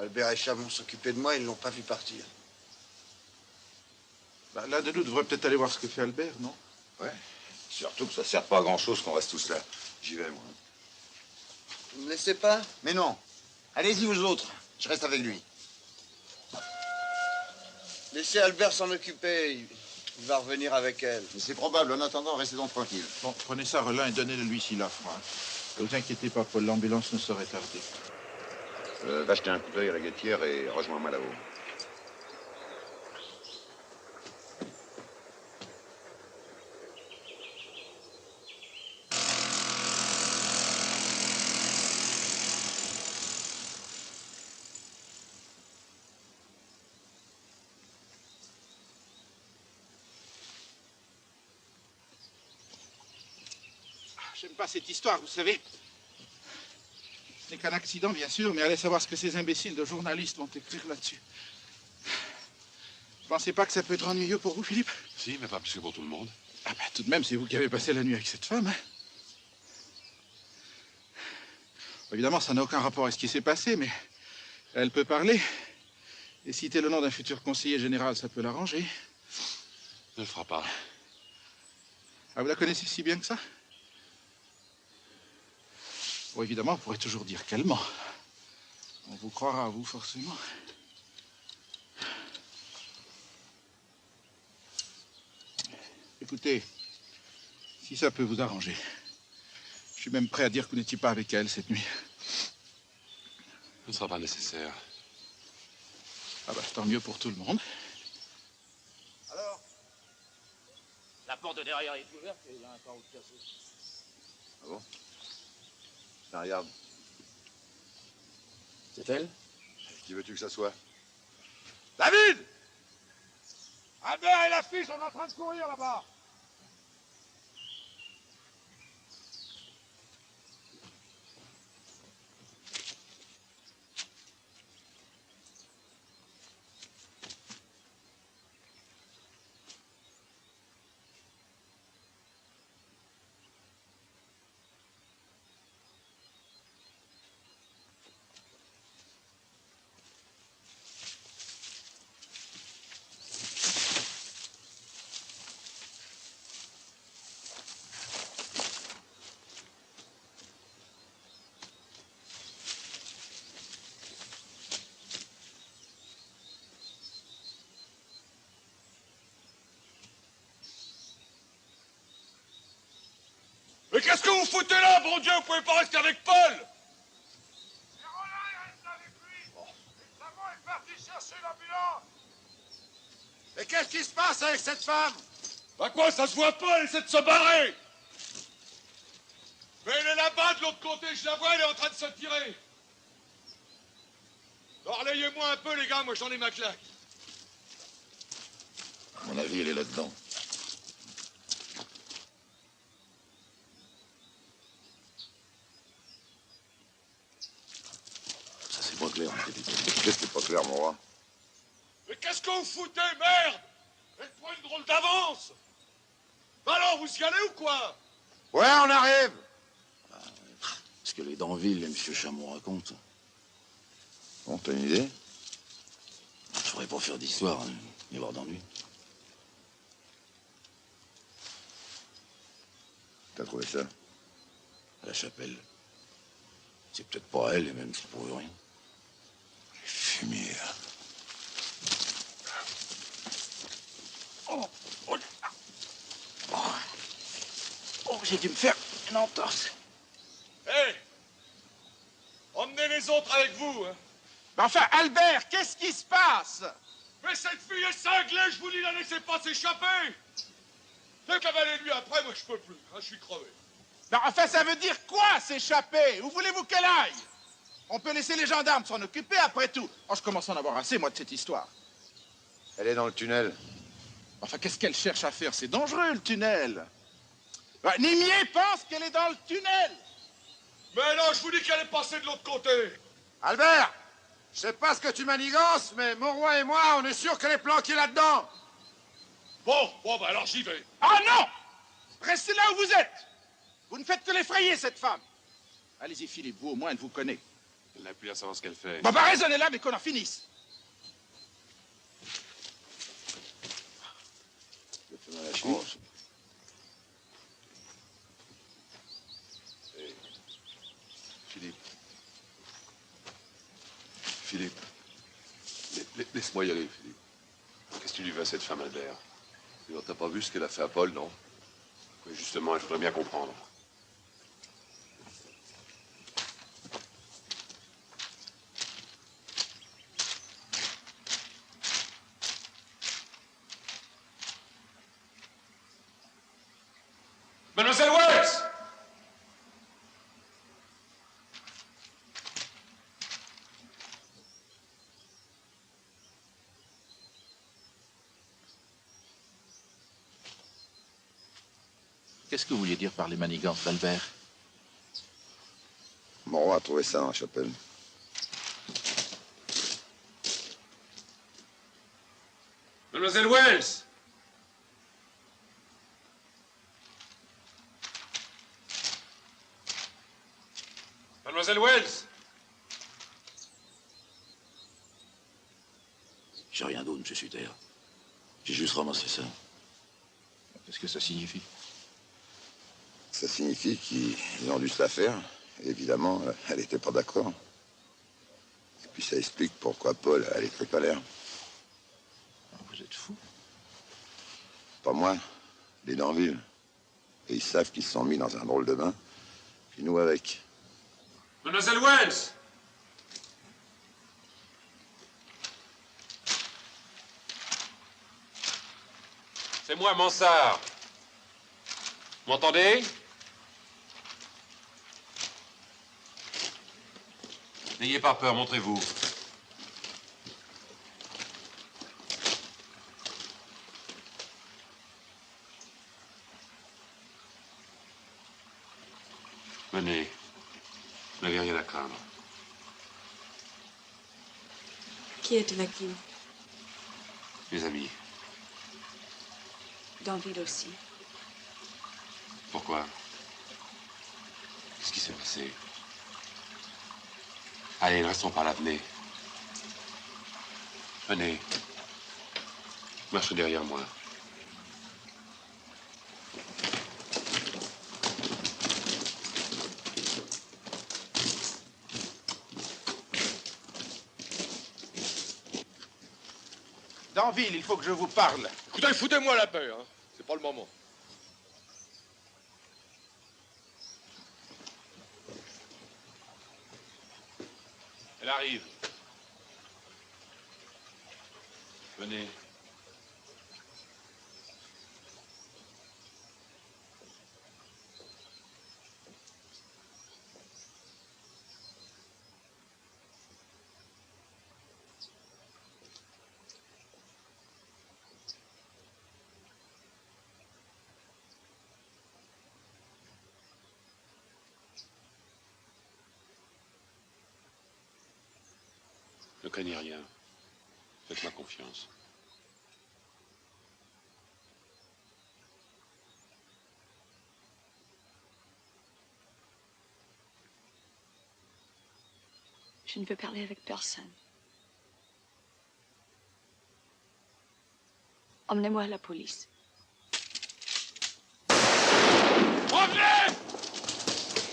Albert et Chamon s'occupaient de moi, ils ne l'ont pas vu partir. Bah, l'un de nous devrait peut-être aller voir ce que fait Albert, non? Ouais. Surtout que ça sert pas à grand-chose qu'on reste tous là. J'y vais, moi. Vous me laissez pas? Mais non. Allez-y, vous autres. Je reste avec lui. Laissez Albert s'en occuper. Il va revenir avec elle. C'est probable. En attendant, restez donc tranquille. Bon, prenez ça, Relin, et donnez-le lui s'il a froid. Ne vous inquiétez pas, Paul, l'ambulance ne saurait tarder. Va jeter un coup d'œil à la guettière et rejoins-moi là-haut. J'aime pas cette histoire, vous savez. Ce n'est qu'un accident, bien sûr, mais allez savoir ce que ces imbéciles de journalistes vont écrire là-dessus. Vous pensez pas que ça peut être ennuyeux pour vous, Philippe? Si, mais pas plus que pour tout le monde. Ah ben, tout de même, c'est vous qui avez passé la nuit avec cette femme, hein. Évidemment, ça n'a aucun rapport avec ce qui s'est passé, mais elle peut parler. Et citer le nom d'un futur conseiller général, ça peut l'arranger. Ne le fera pas. Ah, vous la connaissez si bien que ça? Bon, évidemment, on pourrait toujours dire qu'elle ment. On vous croira, vous, forcément. Écoutez, si ça peut vous arranger, je suis même prêt à dire que vous n'étiez pas avec elle cette nuit. Ce ne sera pas nécessaire. Ah bah, tant mieux pour tout le monde. Alors? La porte de derrière est ouverte et il y a un carreau de cassé. Ah bon? Tiens, regarde. C'est elle? Qui veux-tu que ça soit? David! Albert et la fille sont en train de courir là-bas. Mais qu'est-ce que vous foutez là, bon Dieu? Vous pouvez pas rester avec Paul! Mais qu'est-ce qui se passe avec cette femme? Bah quoi, ça se voit pas, elle essaie de se barrer! Mais elle est là-bas, de l'autre côté, je la vois, elle est en train de se tirer! Alors, relayez-moi un peu, les gars, moi j'en ai ma claque. À mon avis, elle est là-dedans. Ça, c'est pas clair, mon capitaine. Qu'est-ce que c'est pas clair, mon roi? Mais qu'est-ce que vous foutez, merde? Elle prend une drôle d'avance! Bah alors, vous y allez ou quoi? Ouais, on arrive. Ce que les Danville et M. Chamon racontent. Bon, t'as une idée? Je ferais pas faire d'histoire, hein, ni avoir d'ennui. T'as trouvé ça? À la chapelle. C'est peut-être pas elle, et même c'est pour rien. Les fumiers, là. Oh, j'ai dû me faire une entorse. Hé! Emmenez les autres avec vous, hein! Mais enfin, Albert, qu'est-ce qui se passe? Mais cette fille est cinglée, je vous dis, la laissez pas s'échapper! Dès cavalez-lui après, moi je peux plus, hein, je suis crevé. Mais enfin, ça veut dire quoi, s'échapper? Où voulez-vous qu'elle aille? On peut laisser les gendarmes s'en occuper, après tout. Oh, je commence à en avoir assez, moi, de cette histoire. Elle est dans le tunnel. Enfin, qu'est-ce qu'elle cherche à faire? C'est dangereux, le tunnel. Bah, Nimier pense qu'elle est dans le tunnel. Mais non, je vous dis qu'elle est passée de l'autre côté. Albert, je sais pas ce que tu manigances, mais mon roi et moi, on est sûr qu'elle est planquée là-dedans. Bon, bah alors j'y vais. Ah non! Restez là où vous êtes. Vous ne faites que l'effrayer, cette femme. Allez-y, Philippe, vous, au moins, elle vous connaît. Elle n'a plus à savoir ce qu'elle fait. Bon, bah, raisonnez là, mais qu'on en finisse. Philippe. Philippe. Laisse-moi y aller, Philippe. Qu'est-ce que tu lui veux à cette femme, Albert? T'as pas vu ce qu'elle a fait à Paul, non? Oui, justement, je voudrais bien comprendre. Mademoiselle Wells! Qu'est-ce que vous vouliez dire par les manigances d'Albert? Mon roi a trouvé ça dans la chapelle. Mademoiselle Wells! Mademoiselle Wells! J'ai rien d'autre, M. Sutter. J'ai juste ramassé ça. Qu'est-ce que ça signifie? Ça signifie qu'ils ont dû se la faire. Et évidemment, elle n'était pas d'accord. Et puis ça explique pourquoi Paul a les trucs à l'air. Vous êtes fou. Pas moi, les Danville. Et ils savent qu'ils se sont mis dans un drôle de bain. Puis nous avec. Mademoiselle Wells! C'est moi, Mansart. Vous m'entendez? N'ayez pas peur, montrez-vous. Venez. Vous n'avez rien à craindre. Qui est avec vous? Mes amis. D'Anville aussi. Pourquoi? Qu'est-ce qui s'est passé? Allez, ne restons pas là, venez. Venez. Marchez derrière moi. D'Anville, il faut que je vous parle. Écoutez, foutez-moi la paix, hein. C'est pas le moment. Elle arrive. Venez. Ne craignez rien. Faites-moi confiance. Je ne veux parler avec personne. Emmenez-moi à la police. Revenez!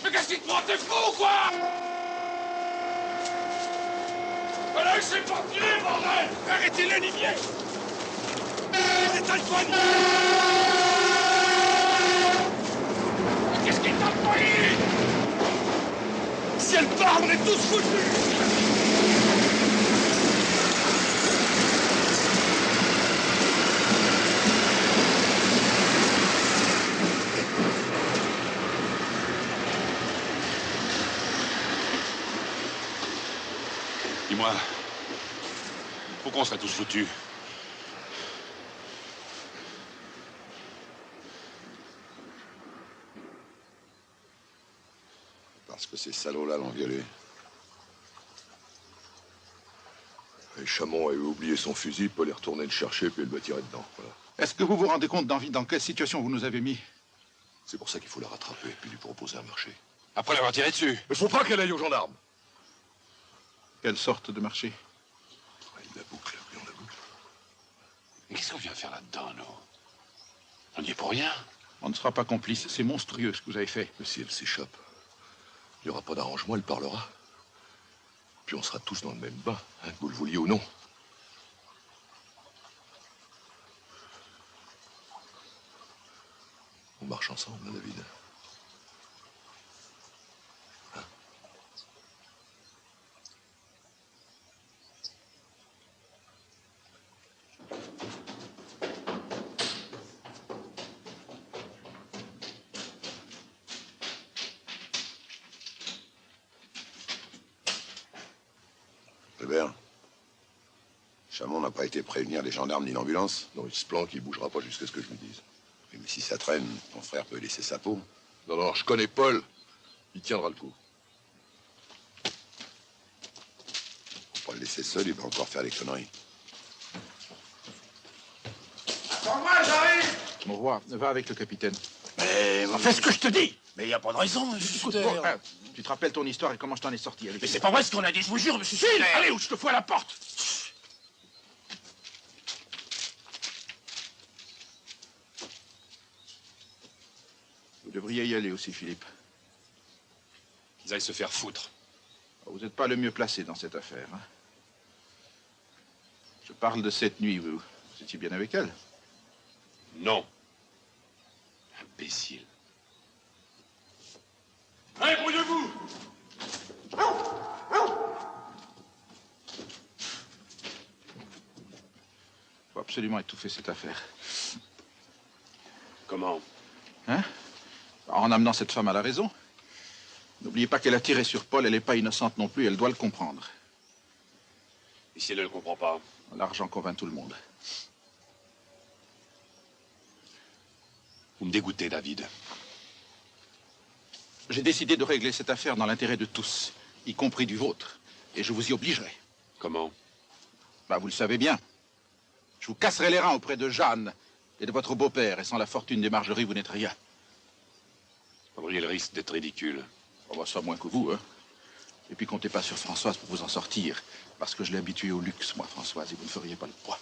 Mais qu'est-ce qui te prend? T'es fou ou quoi? Voilà, il s'est pas tiré, bordel! Arrêtez l'ennemier! Éteins-toi! Qu'est-ce qu'il t'a pris? Si elle part, on est tous foutus! Dis-moi, pourquoi on serait tous foutus? Parce que ces salauds-là l'ont violé. Et Chamon avait oublié son fusil, Paul est retourné le chercher, puis il va tirer dedans. Voilà. Est-ce que vous vous rendez compte, d'Anville, dans quelle situation vous nous avez mis? C'est pour ça qu'il faut la rattraper, puis lui proposer un marché. Après l'avoir tiré dessus. Mais faut pas qu'elle aille aux gendarmes. Quelle sorte de marché? Il la boucle, puis on la boucle. Mais qu'est-ce qu'on vient faire là-dedans, nous? On n'y est pour rien. On ne sera pas complices. C'est monstrueux ce que vous avez fait. Mais si elle s'échappe, il n'y aura pas d'arrangement, elle parlera. Puis on sera tous dans le même bain, hein, que vous le vouliez ou non. On marche ensemble, hein, David. Albert, Chamon n'a pas été prévenir les gendarmes ni l'ambulance? Non, il se planque, il bougera pas jusqu'à ce que je lui dise. Oui, mais si ça traîne, ton frère peut laisser sa peau. Non, non, je connais Paul. Il tiendra le coup. Faut pas le laisser seul, il va encore faire des conneries. Attends-moi, j'arrive! Mon roi, va avec le capitaine. Mais fais ce que je te dis! Mais il n'y a pas de raison, monsieur Souter. Bon, tu te rappelles ton histoire et comment je t'en ai sorti avec. Mais c'est pas vrai ce qu'on a dit, je vous jure, monsieur Souter! Allez, ou je te fous à la porte! Vous devriez y aller aussi, Philippe. Qu'ils aillent se faire foutre. Vous n'êtes pas le mieux placé dans cette affaire. Hein? Je parle de cette nuit. Vous étiez bien avec elle? Non. Imbécile. Allez, brouillez-vous! Il faut absolument étouffer cette affaire. Comment? Hein? En amenant cette femme à la raison. Nous N'oubliez pas qu'elle a tiré sur Paul, elle n'est pas innocente non plus, elle doit le comprendre. Et si elle ne le comprend pas? L'argent convainc tout le monde. Vous me dégoûtez, David. J'ai décidé de régler cette affaire dans l'intérêt de tous, y compris du vôtre. Et je vous y obligerai. Comment? Bah, vous le savez bien. Je vous casserai les reins auprès de Jeanne et de votre beau-père. Et sans la fortune des Margerie, vous n'êtes rien. Vous auriez le risque d'être ridicule. Oh, bah, ça moins que vous, hein. Et puis comptez pas sur Françoise pour vous en sortir. Parce que je l'ai habituée au luxe, moi, Françoise, et vous ne feriez pas le poids.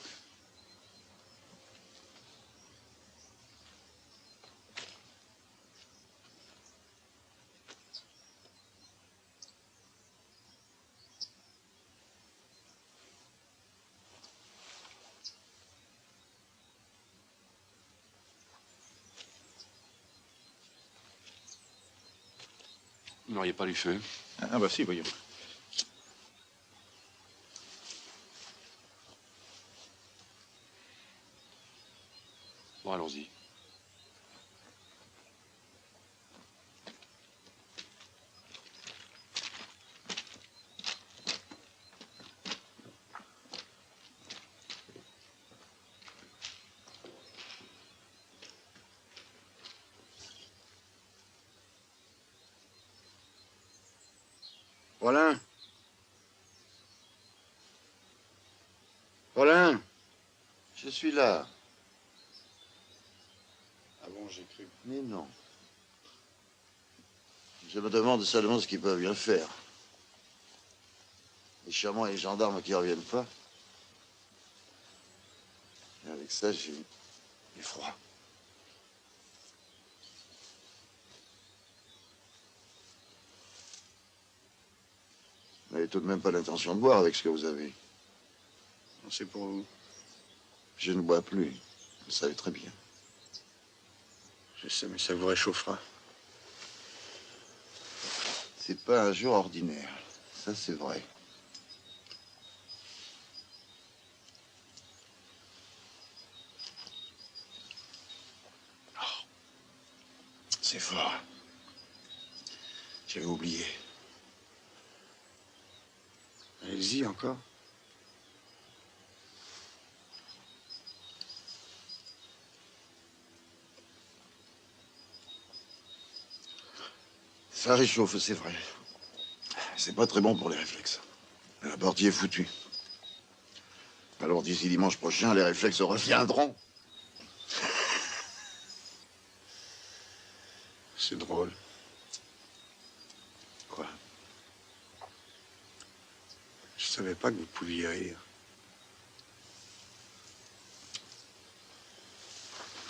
Vous n'auriez pas du feu? Ah bah si, voyons. Bon, allons-y. Rollin. Rollin. Je suis là. Ah bon, j'ai cru. Mais non. Je me demande seulement ce qu'ils peuvent bien faire. Les charmants et les gendarmes qui ne reviennent pas. Et avec ça, j'ai froid. Vous n'avez tout de même pas l'intention de boire avec ce que vous avez. C'est pour vous. Je ne bois plus. Vous le savez très bien. Je sais, mais ça vous réchauffera. C'est pas un jour ordinaire. Ça, c'est vrai. Oh. C'est fort. J'avais oublié. Allez-y encore. Ça réchauffe, c'est vrai. C'est pas très bon pour les réflexes. La partie est foutue. Alors d'ici dimanche prochain, les réflexes reviendront. C'est drôle. Quoi? Je savais pas que vous pouviez rire.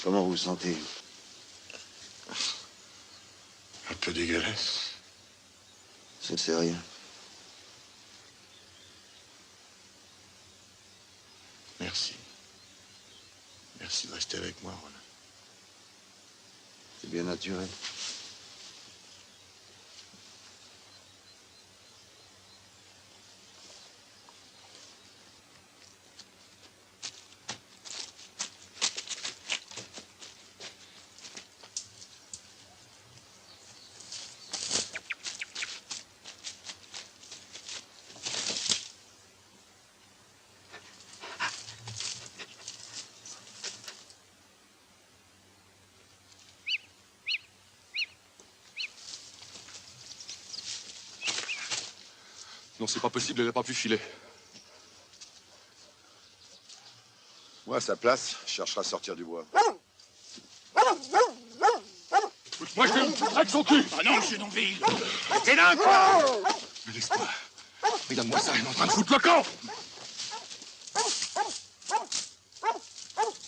Comment vous vous sentez? Un peu dégueulasse. C'est rien. Merci. Merci de rester avec moi, Roland. C'est bien naturel. Non, c'est pas possible, elle n'a pas pu filer. Moi, à sa place, je chercherai à sortir du bois. Moi, je vais me foutre avec son cul. Ah non, monsieur Donville. T'es dingue, quoi. Mais laisse-moi. Regarde-moi ça, elle est en train de foutre le camp.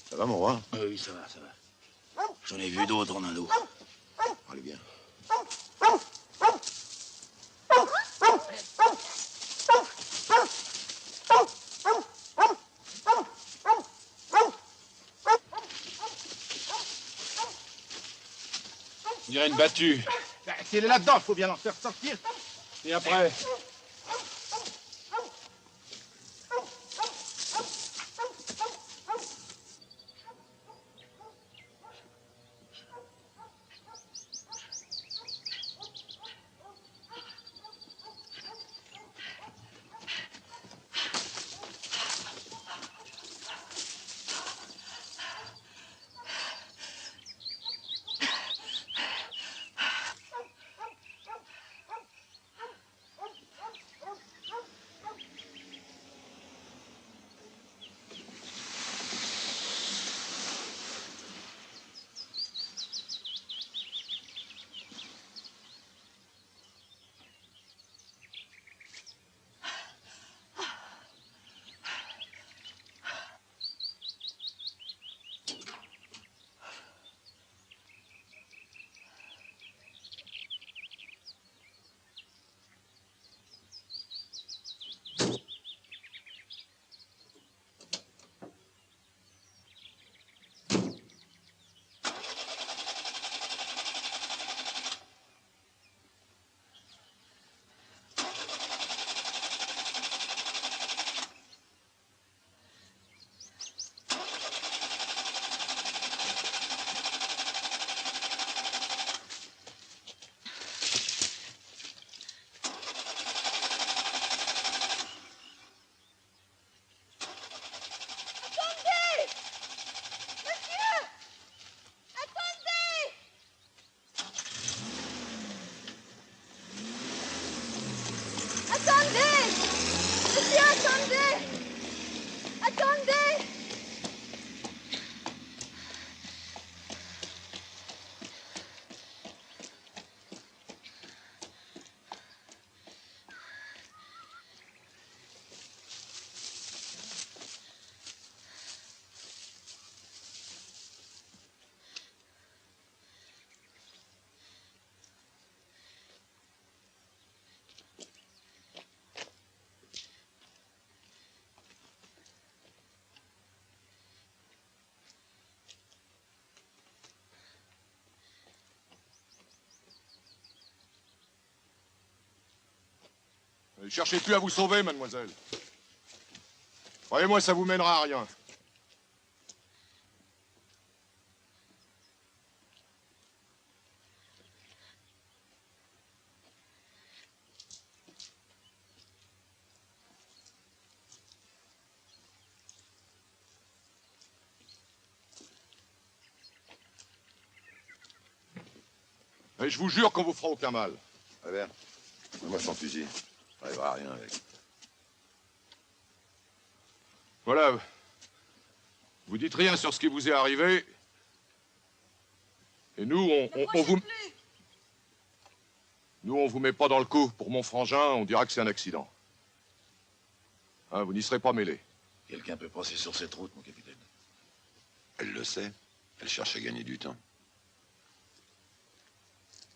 Ça va, mon roi? Oui, ça va, ça va. J'en ai vu d'autres en Indo. Allez bien. On dirait une battue. Si elle est là-dedans, il faut bien l'en faire sortir. Et après? Attendez! Monsieur, attendez! Attendez! Ne cherchez plus à vous sauver, mademoiselle. Croyez-moi, ça vous mènera à rien. Et je vous jure qu'on vous fera aucun mal. Albert, moi son fusil. On n'arrivera à rien avec. Voilà. Vous dites rien sur ce qui vous est arrivé. Et nous, on vous... Nous, on vous met pas dans le coup. Pour mon frangin, on dira que c'est un accident. Hein, vous n'y serez pas mêlés. Quelqu'un peut passer sur cette route, mon capitaine. Elle le sait. Elle cherche à gagner du temps.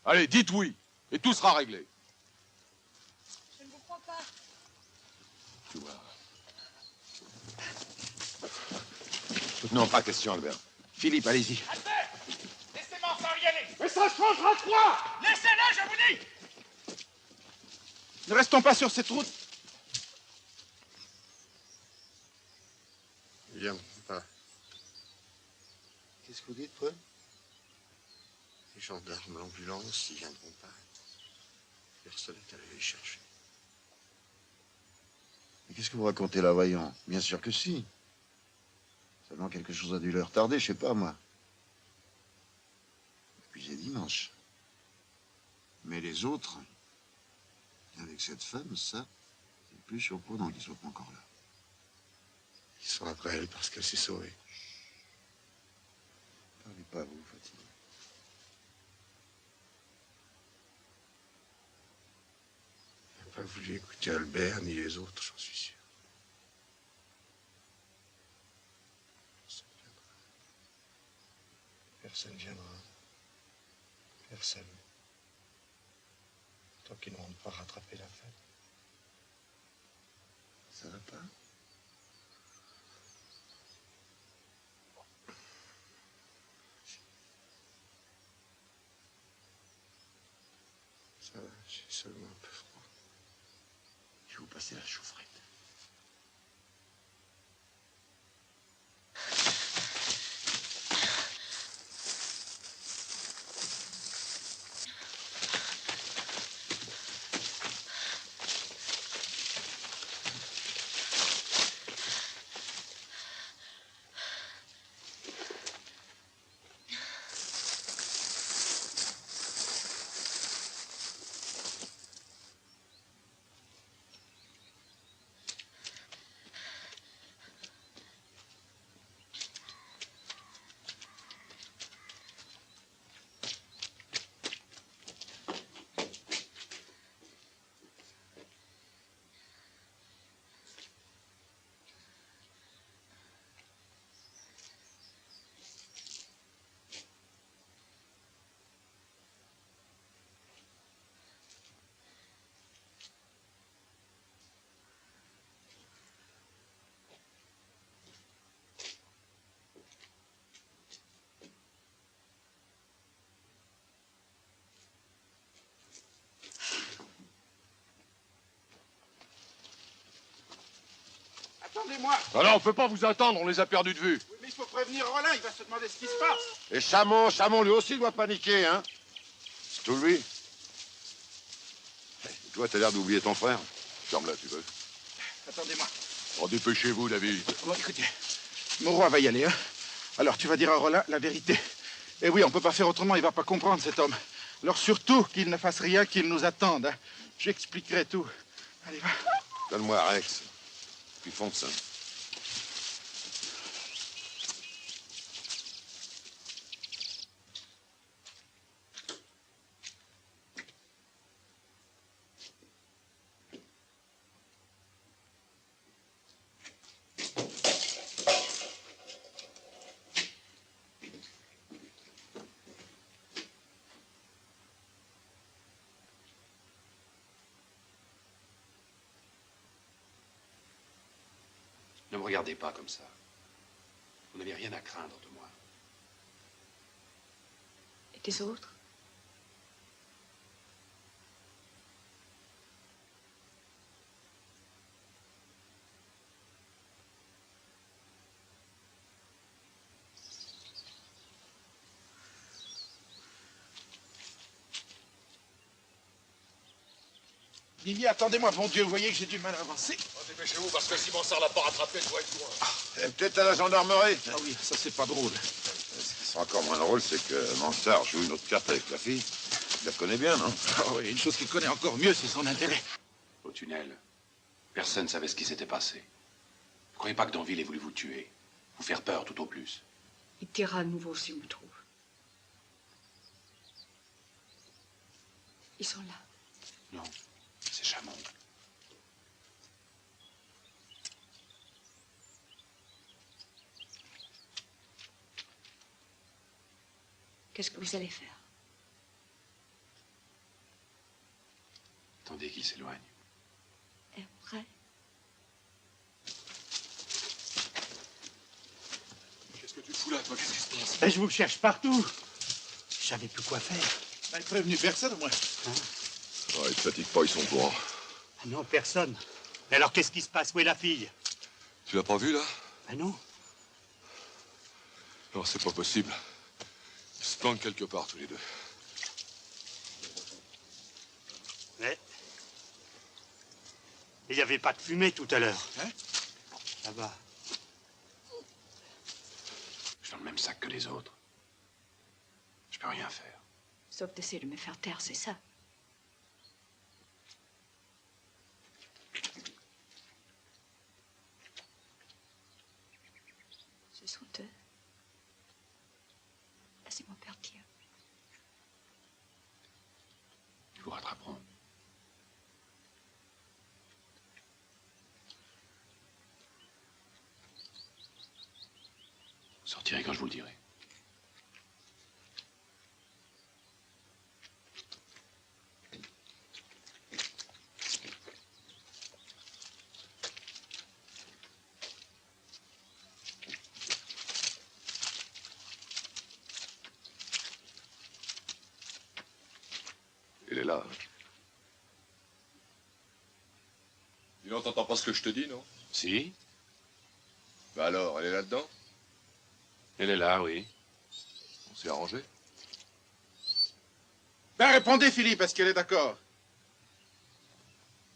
Allez, dites oui. Et tout sera réglé. Je ne vous crois pas. Tu vois. Non, pas question, Albert. Philippe, allez-y. Laissez-moi enfin y aller. Mais ça changera quoi? Laissez-le, je vous dis. Ne restons pas sur cette route. Viens, pas. Qu'est-ce que vous dites, Paul? Les gendarmes, l'ambulance, ils viendront pas. Personne n'est allé les chercher. Mais qu'est-ce que vous racontez là, voyons? Bien sûr que si. Seulement quelque chose a dû leur tarder, je sais pas, moi. Et puis c'est dimanche. Mais les autres, avec cette femme, ça, c'est plus surprenant qu'ils soient pas encore là. Ils sont après elle parce qu'elle s'est sauvée. Parlez pas, vous, Fatih. Elle n'a pas voulu écouter Albert ni les autres, j'en suis sûr. Personne viendra. Personne. Tant qu'ils n'auront pas rattrapé la fête. Ça va pas? Ça va, j'ai seulement un peu froid. Je vais vous passer la chaufferette. Attendez-moi. Non, on peut pas vous attendre, on les a perdus de vue. Oui, mais il faut prévenir Rollin, il va se demander ce qui se passe. Et Chamon lui aussi doit paniquer, hein? C'est tout lui. Et toi, t'as l'air d'oublier ton frère. Ferme-la, tu veux. Attendez-moi. Oh, dépêchez-vous, David. Bon, écoutez, Mauroy va y aller, hein. Alors, tu vas dire à Rollin la vérité. Et oui, on peut pas faire autrement, il va pas comprendre, cet homme. Alors, surtout qu'il ne fasse rien, qu'il nous attende, hein. J'expliquerai tout. Allez, va. Donne-moi Rex. Puis fonce. Hein. Ne me regardez pas comme ça. Vous n'avez rien à craindre de moi. Et des autres? Mimi, attendez-moi, bon Dieu, vous voyez que j'ai du mal à avancer. Dépêchez-vous, parce que si Mansart l'a pas rattrapé, elle doit être loin. Peut-être à la gendarmerie. Ah oui, ça c'est pas drôle. Ce qui sera encore moins drôle, c'est que Mansart joue une autre carte avec la fille. Il la connaît bien, non? Ah oui, une chose qu'il connaît encore mieux, c'est son intérêt. Au tunnel, personne ne savait ce qui s'était passé. Ne croyez pas que Danville ait voulu vous tuer. Vous faire peur, tout au plus. Il tirera à nouveau s'il me trouve. Ils sont là. Non, c'est Chamon. Qu'est-ce que vous allez faire? Attendez qu'il s'éloigne. Et après? Qu'est-ce que tu fous là, toi? Qu'est-ce qui se passe? Ben, je vous cherche partout. Je savais plus quoi faire. Ben, prévenu personne, au moins. Oh, ils ne fatiguent pas, ils sont au courant. Ah non, personne. Mais alors, qu'est-ce qui se passe? Où est la fille? Tu l'as pas vu, là? Ben non. Non, c'est pas possible. Ils se planquent quelque part, tous les deux. Mais... il n'y avait pas de fumée tout à l'heure. Hein? Là-bas. Je suis dans le même sac que les autres. Je peux rien faire. Sauf d'essayer de me faire taire, c'est ça. Ce sont eux. Laissez-moi partir. Ils vous rattraperont. Vous sortirez quand je vous le dirai. Il est là. Dis donc, t'entends pas ce que je te dis, non? Si. Bah alors, elle est là-dedans? Elle est là, oui. On s'est arrangé? Ben, répondez, Philippe, est-ce qu'elle est d'accord?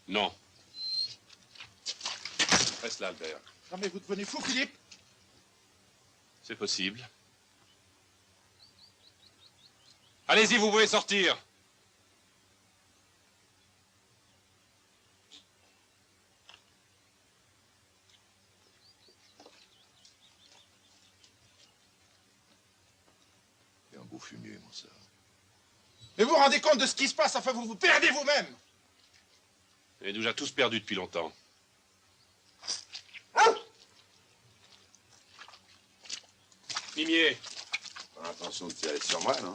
Non. Reste là, Albert. Non, mais vous devenez fou, Philippe? C'est possible. Allez-y, vous pouvez sortir. Il y a un beau fumier, mon ça. Mais vous vous rendez compte de ce qui se passe? Enfin, vous vous perdez vous-même. On est déjà tous perdus depuis longtemps. Mimier. Pas l'intention de tirer sur moi, non?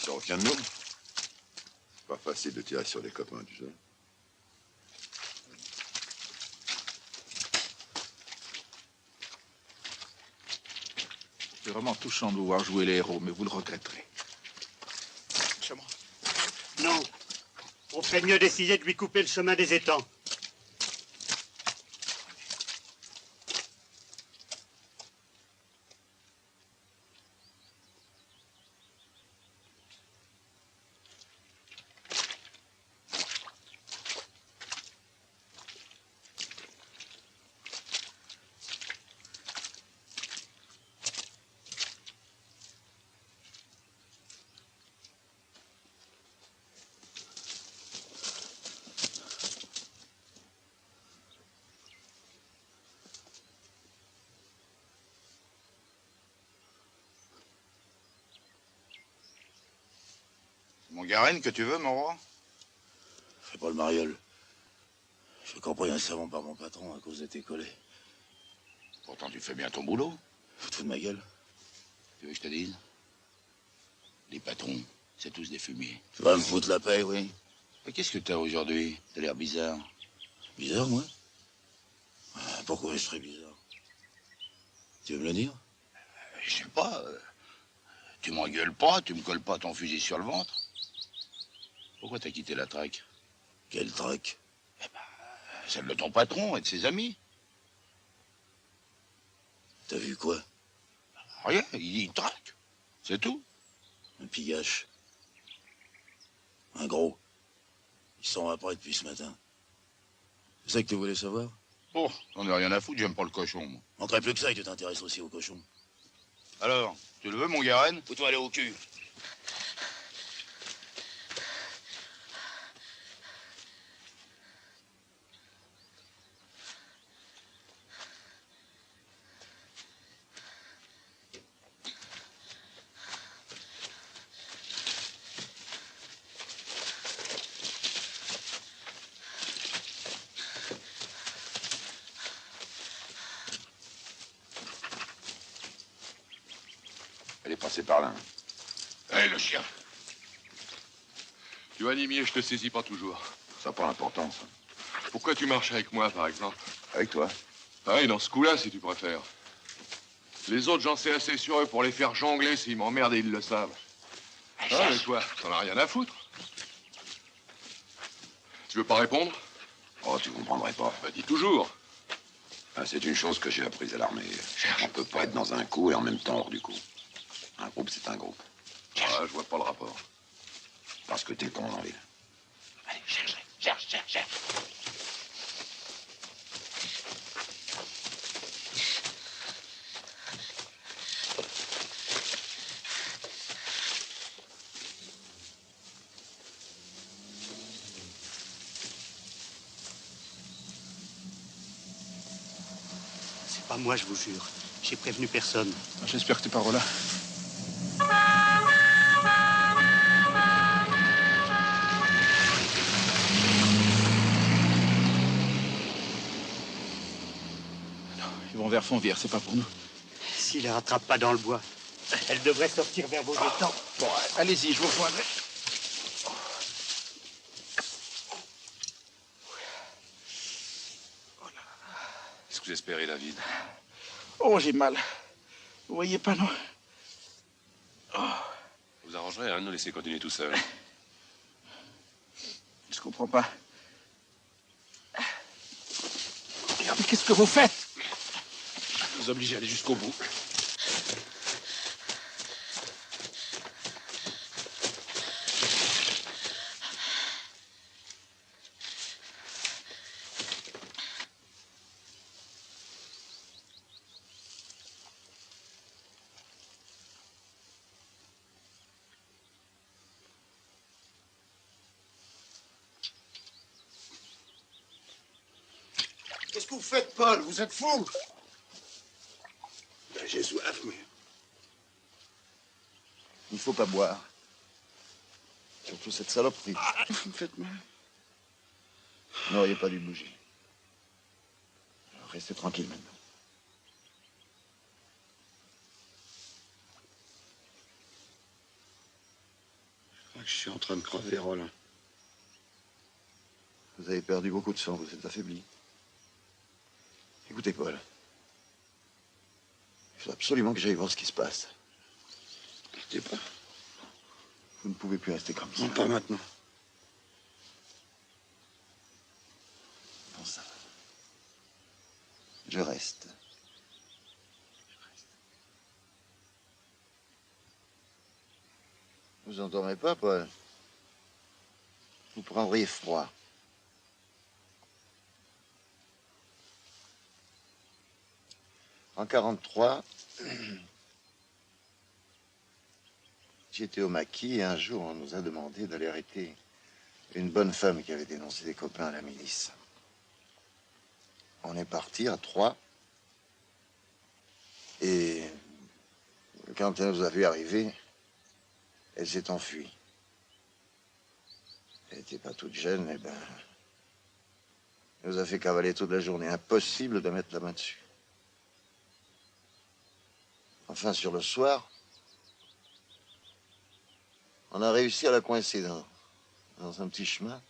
Sur aucun de nous. C'est pas facile de tirer sur les copains, tu sais. C'est vraiment touchant de vous voir jouer les héros, mais vous le regretterez. Chamon. Non. On ferait mieux d'essayer de lui couper le chemin des étangs. Garenne que tu veux, mon roi? Fais pas le mariole. Je fais camper un savon par mon patron à cause de tes collets. Pourtant, tu fais bien ton boulot. Faut te foutre de ma gueule. Tu veux que je te dise? Les patrons, c'est tous des fumiers. Tu vas me foutre la paix, oui. Mais qu'est-ce que t'as aujourd'hui? T'as l'air bizarre. Bizarre, moi? Pourquoi je serais bizarre? Tu veux me le dire? Je sais pas. Tu m'engueules pas, tu me colles pas ton fusil sur le ventre. Pourquoi t'as quitté la traque? Quelle traque? Celle de ton patron et de ses amis. T'as vu quoi? Rien, il traque. C'est tout. Un pigache. Un gros. Ils sont après depuis ce matin. C'est ça que tu voulais savoir? Oh, j'en ai rien à foutre, j'aime pas le cochon, moi. Manquerait plus que ça que tu t'intéresses aussi au cochon. Alors, tu le veux, mon Garenne? Fous-toi aller au cul. Elle est passée par là. Hé, le chien. Tu vois, Nimier, je te saisis pas toujours. Ça n'a pas d'importance. Pourquoi tu marches avec moi, par exemple? Avec toi? Pareil, dans ce coup-là, si tu préfères. Les autres, j'en sais assez sur eux pour les faire jongler s'ils m'emmerdent et ils le savent. Ah, mais toi, t'en as rien à foutre. Tu veux pas répondre? Oh, tu comprendrais pas. Bah, dis toujours. Ah, c'est une chose que j'ai apprise à l'armée. On peut pas être dans un coup et en même temps hors du coup. Un groupe, c'est un groupe. Ah, je vois pas le rapport. Parce que t'es con en ville. Allez, cherche. C'est pas moi, je vous jure. J'ai prévenu personne. J'espère que t'es pas là. Ils vont vers Fontvierre, c'est pas pour nous. S'il les rattrape pas dans le bois, elle devrait sortir vers vos étangs. Bon, allez-y, je vous rejoindrai. Qu'est-ce que vous espérez, David? Oh, j'ai mal. Vous voyez pas, non? Vous arrangerez, hein, de nous laisser continuer tout seul. Je comprends pas. Mais qu'est-ce que vous faites? Je vous oblige à aller jusqu'au bout. Qu'est-ce que vous faites, Paul? Vous êtes fou? Ben, j'ai soif, mais... Il faut pas boire. Surtout cette saloperie. Ah, vous me faites mal. Vous n'auriez pas dû bouger. Alors, restez tranquille maintenant. Je crois que je suis en train de crever, Roland. Vous avez perdu beaucoup de sang, vous êtes affaibli. Écoutez, Paul. Il faut absolument que j'aille voir ce qui se passe. Quittez pas. Vous ne pouvez plus rester comme ça. Non, pas maintenant. Bon, ça va. Je reste. Vous entendrez pas, Paul? Vous prendriez froid. En 1943, j'étais au maquis et un jour on nous a demandé d'aller arrêter une bonne femme qui avait dénoncé des copains à la milice. On est parti à 3 et quand elle nous a vu arriver, elle s'est enfuie. Elle n'était pas toute jeune, eh ben... Elle nous a fait cavaler toute la journée. Impossible de mettre la main dessus. Enfin, sur le soir, on a réussi à la coincer dans un petit chemin.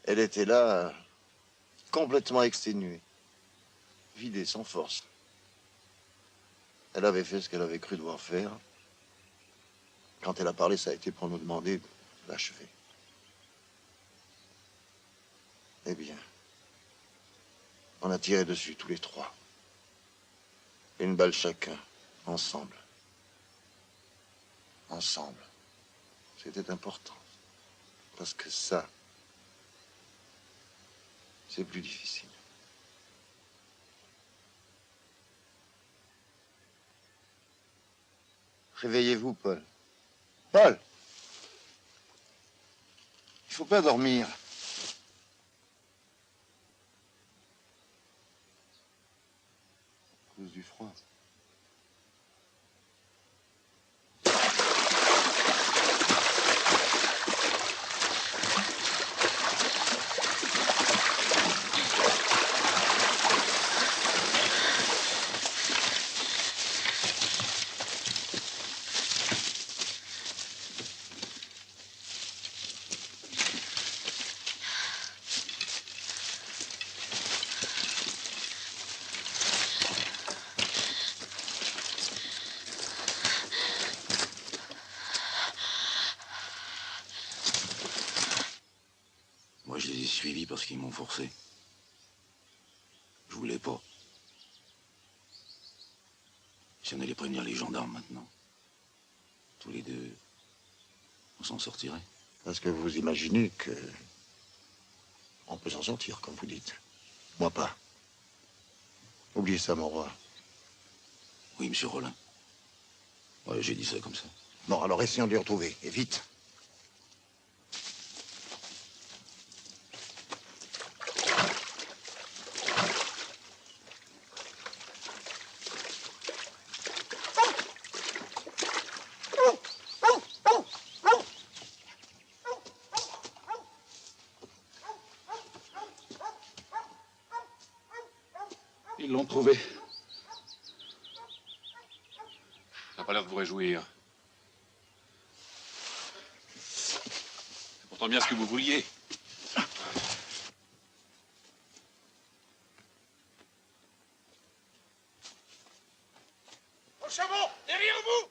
Elle était là, complètement exténuée, vidée, sans force. Elle avait fait ce qu'elle avait cru devoir faire. Quand elle a parlé, ça a été pour nous demander de l'achever. Eh bien, on a tiré dessus tous les trois. Une balle chacun, ensemble. Ensemble. C'était important. Parce que ça, c'est plus difficile. Réveillez-vous, Paul. Paul! Il faut pas dormir. À cause du froid. Moi, je les ai suivis parce qu'ils m'ont forcé. Je voulais pas. Si on allait prévenir les gendarmes maintenant, tous les deux, on s'en sortirait. Parce que vous imaginez que... on peut s'en sortir, comme vous dites. Moi pas. Oubliez ça, mon roi. Oui, monsieur Rollin. Ouais, j'ai dit ça comme ça. Bon, alors essayons de les retrouver, et vite. Ils l'ont trouvé. Ça n'a pas l'air de vous réjouir. C'est pourtant bien ce que vous vouliez. Au chavon, derrière vous!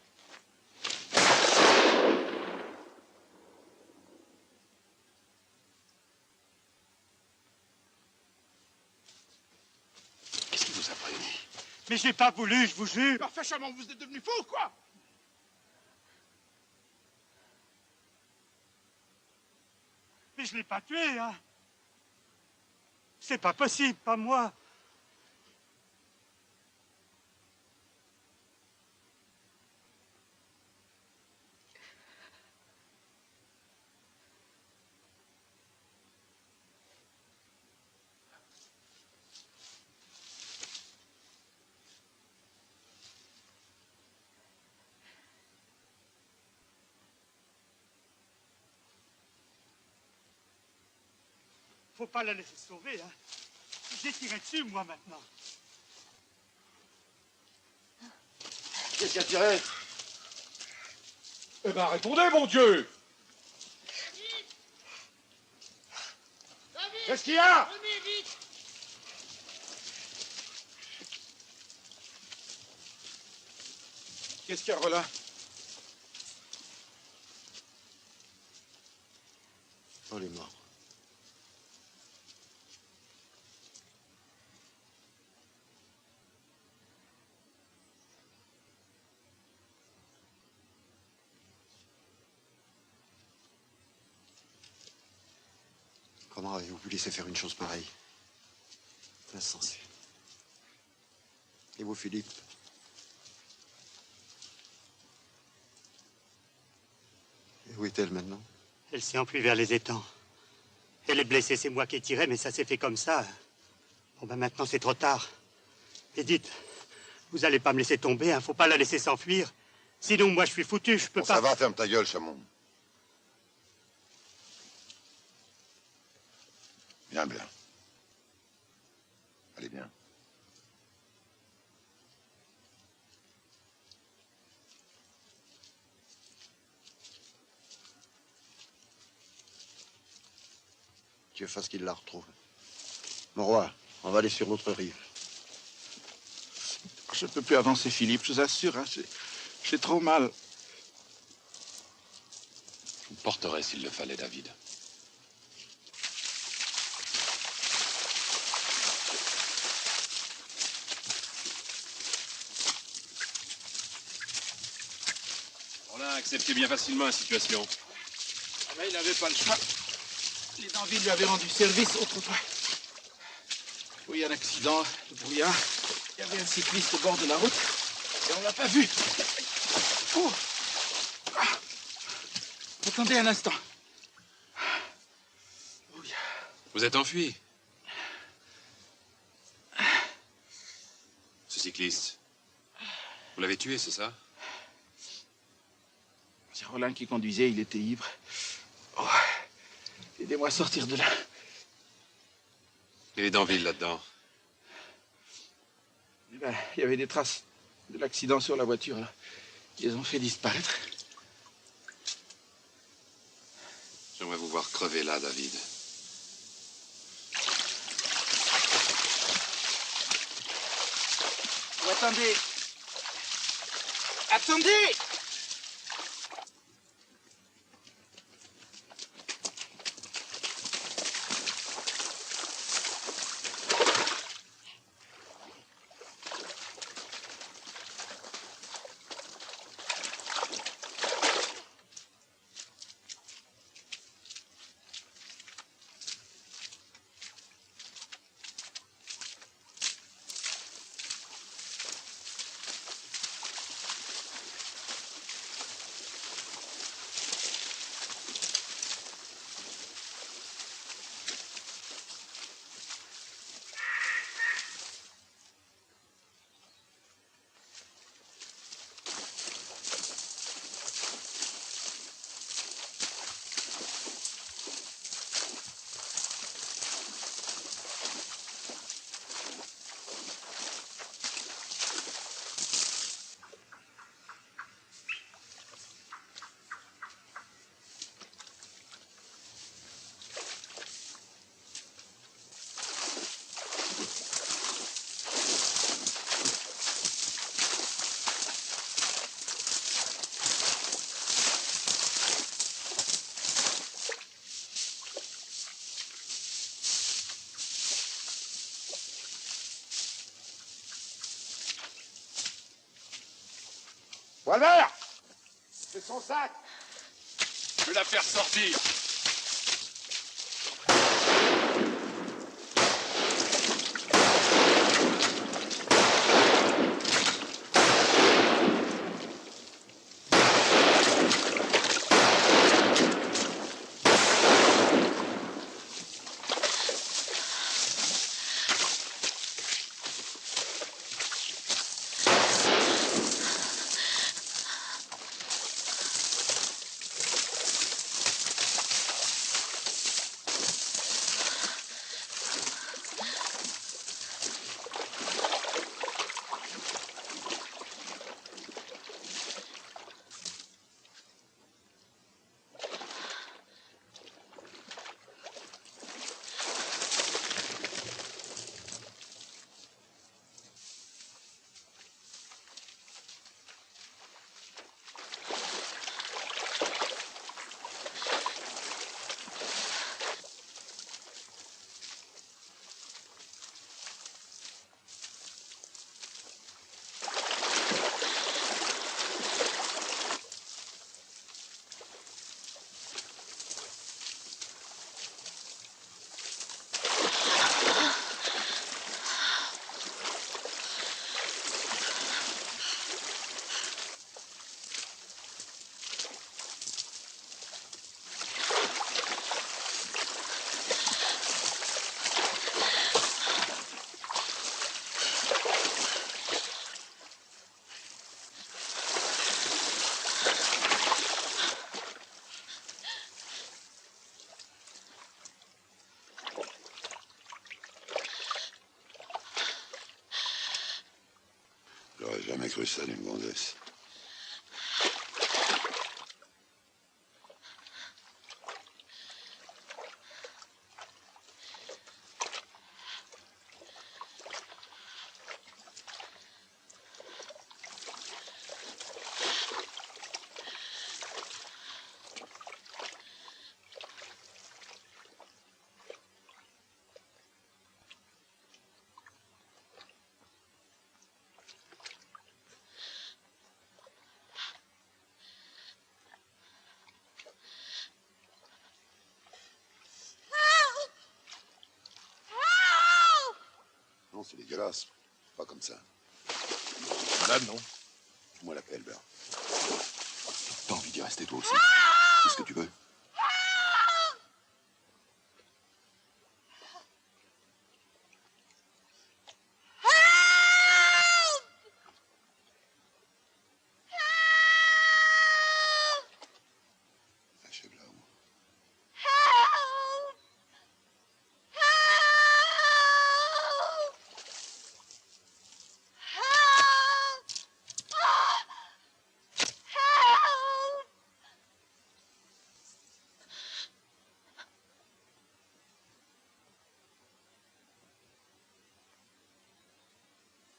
Qu'est-ce qui vous a prévenu? Mais j'ai pas voulu, je vous jure. Parfait, Chamon, vous êtes devenu fou ou quoi? Mais je l'ai pas tué, hein. C'est pas possible, pas moi. Faut pas la laisser se sauver, hein. J'ai tiré dessus, moi, maintenant. Qu'est-ce qu'il y a tiré? Eh ben, répondez, mon Dieu! Qu'est-ce qu'il y a? Qu'est-ce qu'il y a, Rollin? Paul est mort. Comment avez-vous pu laisser faire une chose pareille? Insensé. Et vous, Philippe? Et où est-elle maintenant? Elle s'est enfuie vers les étangs. Elle est blessée, c'est moi qui ai tiré, mais ça s'est fait comme ça. Bon, ben maintenant, c'est trop tard. Et dites, vous allez pas me laisser tomber, hein, faut pas la laisser s'enfuir. Sinon, moi, je suis foutu, je peux Bon, pas... ça va, ferme ta gueule, Chamon. Viens, Blair. Allez, bien. Dieu fasse qu'il la retrouve. Mon roi, on va aller sur l'autre rive. Je ne peux plus avancer, Philippe, je vous assure. Hein, j'ai trop mal. Je vous porterai s'il le fallait, David. Rollin a accepté bien facilement la situation. Ah ben, il n'avait pas le choix. Les Danville lui avaient rendu service autrefois. Oui, il y a un accident, le brouillard. Il y avait un cycliste au bord de la route et on l'a pas vu. Oh. Ah. Attendez un instant. Oui. Vous êtes enfui. Ce cycliste, vous l'avez tué, c'est ça? C'est Rollin qui conduisait, il était ivre. Oh. Aidez-moi à sortir de là. Il est Danville là-dedans. Eh ben, il y avait des traces de l'accident sur la voiture, là. Ils les ont fait disparaître. J'aimerais vous voir crever là, David. Oh, attendez. Attendez! Walbert! C'est son sac! Je vais la faire sortir. jamais cru ça d'une gonzesse. Non, c'est dégueulasse. Pas comme ça. Malade, non? Moi la paix, Albert. T'as envie d'y rester toi aussi? Qu'est-ce que tu veux?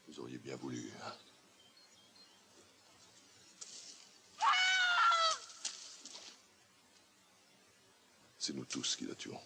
Vous auriez bien voulu, hein? C'est nous tous qui la tuons.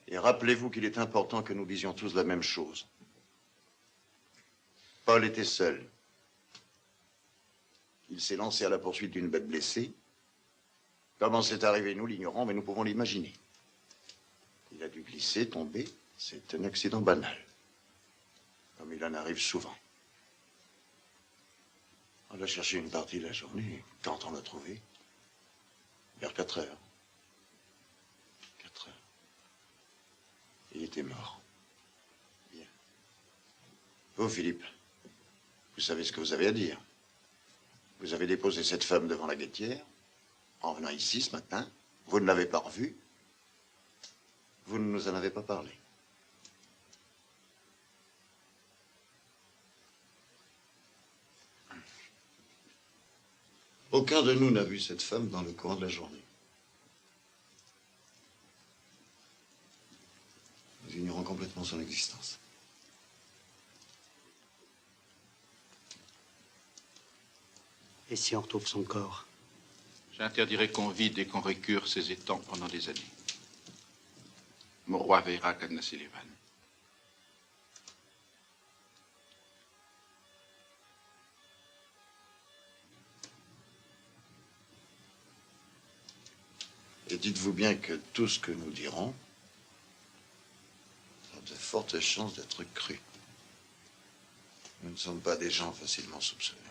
Et rappelez-vous qu'il est important que nous disions tous la même chose. Paul était seul. Il s'est lancé à la poursuite d'une bête blessée. Comment c'est arrivé, nous l'ignorons, mais nous pouvons l'imaginer. Il a dû glisser, tomber. C'est un accident banal. Comme il en arrive souvent. On l'a cherché une partie de la journée. Quand on l'a trouvé? Vers 4 heures. 4 heures. Il était mort. Bien. Vous, Philippe, vous savez ce que vous avez à dire. Vous avez déposé cette femme devant la guettière, en venant ici ce matin. Vous ne l'avez pas revue. Vous ne nous en avez pas parlé. Aucun de nous n'a vu cette femme dans le courant de la journée. Nous ignorons complètement son existence. Et si on retrouve son corps? J'interdirai qu'on vide et qu'on récure ces étangs pendant des années. Mon roi veillera à cadenasser les vannes. Et dites-vous bien que tout ce que nous dirons a de fortes chances d'être cru. Nous ne sommes pas des gens facilement soupçonneux.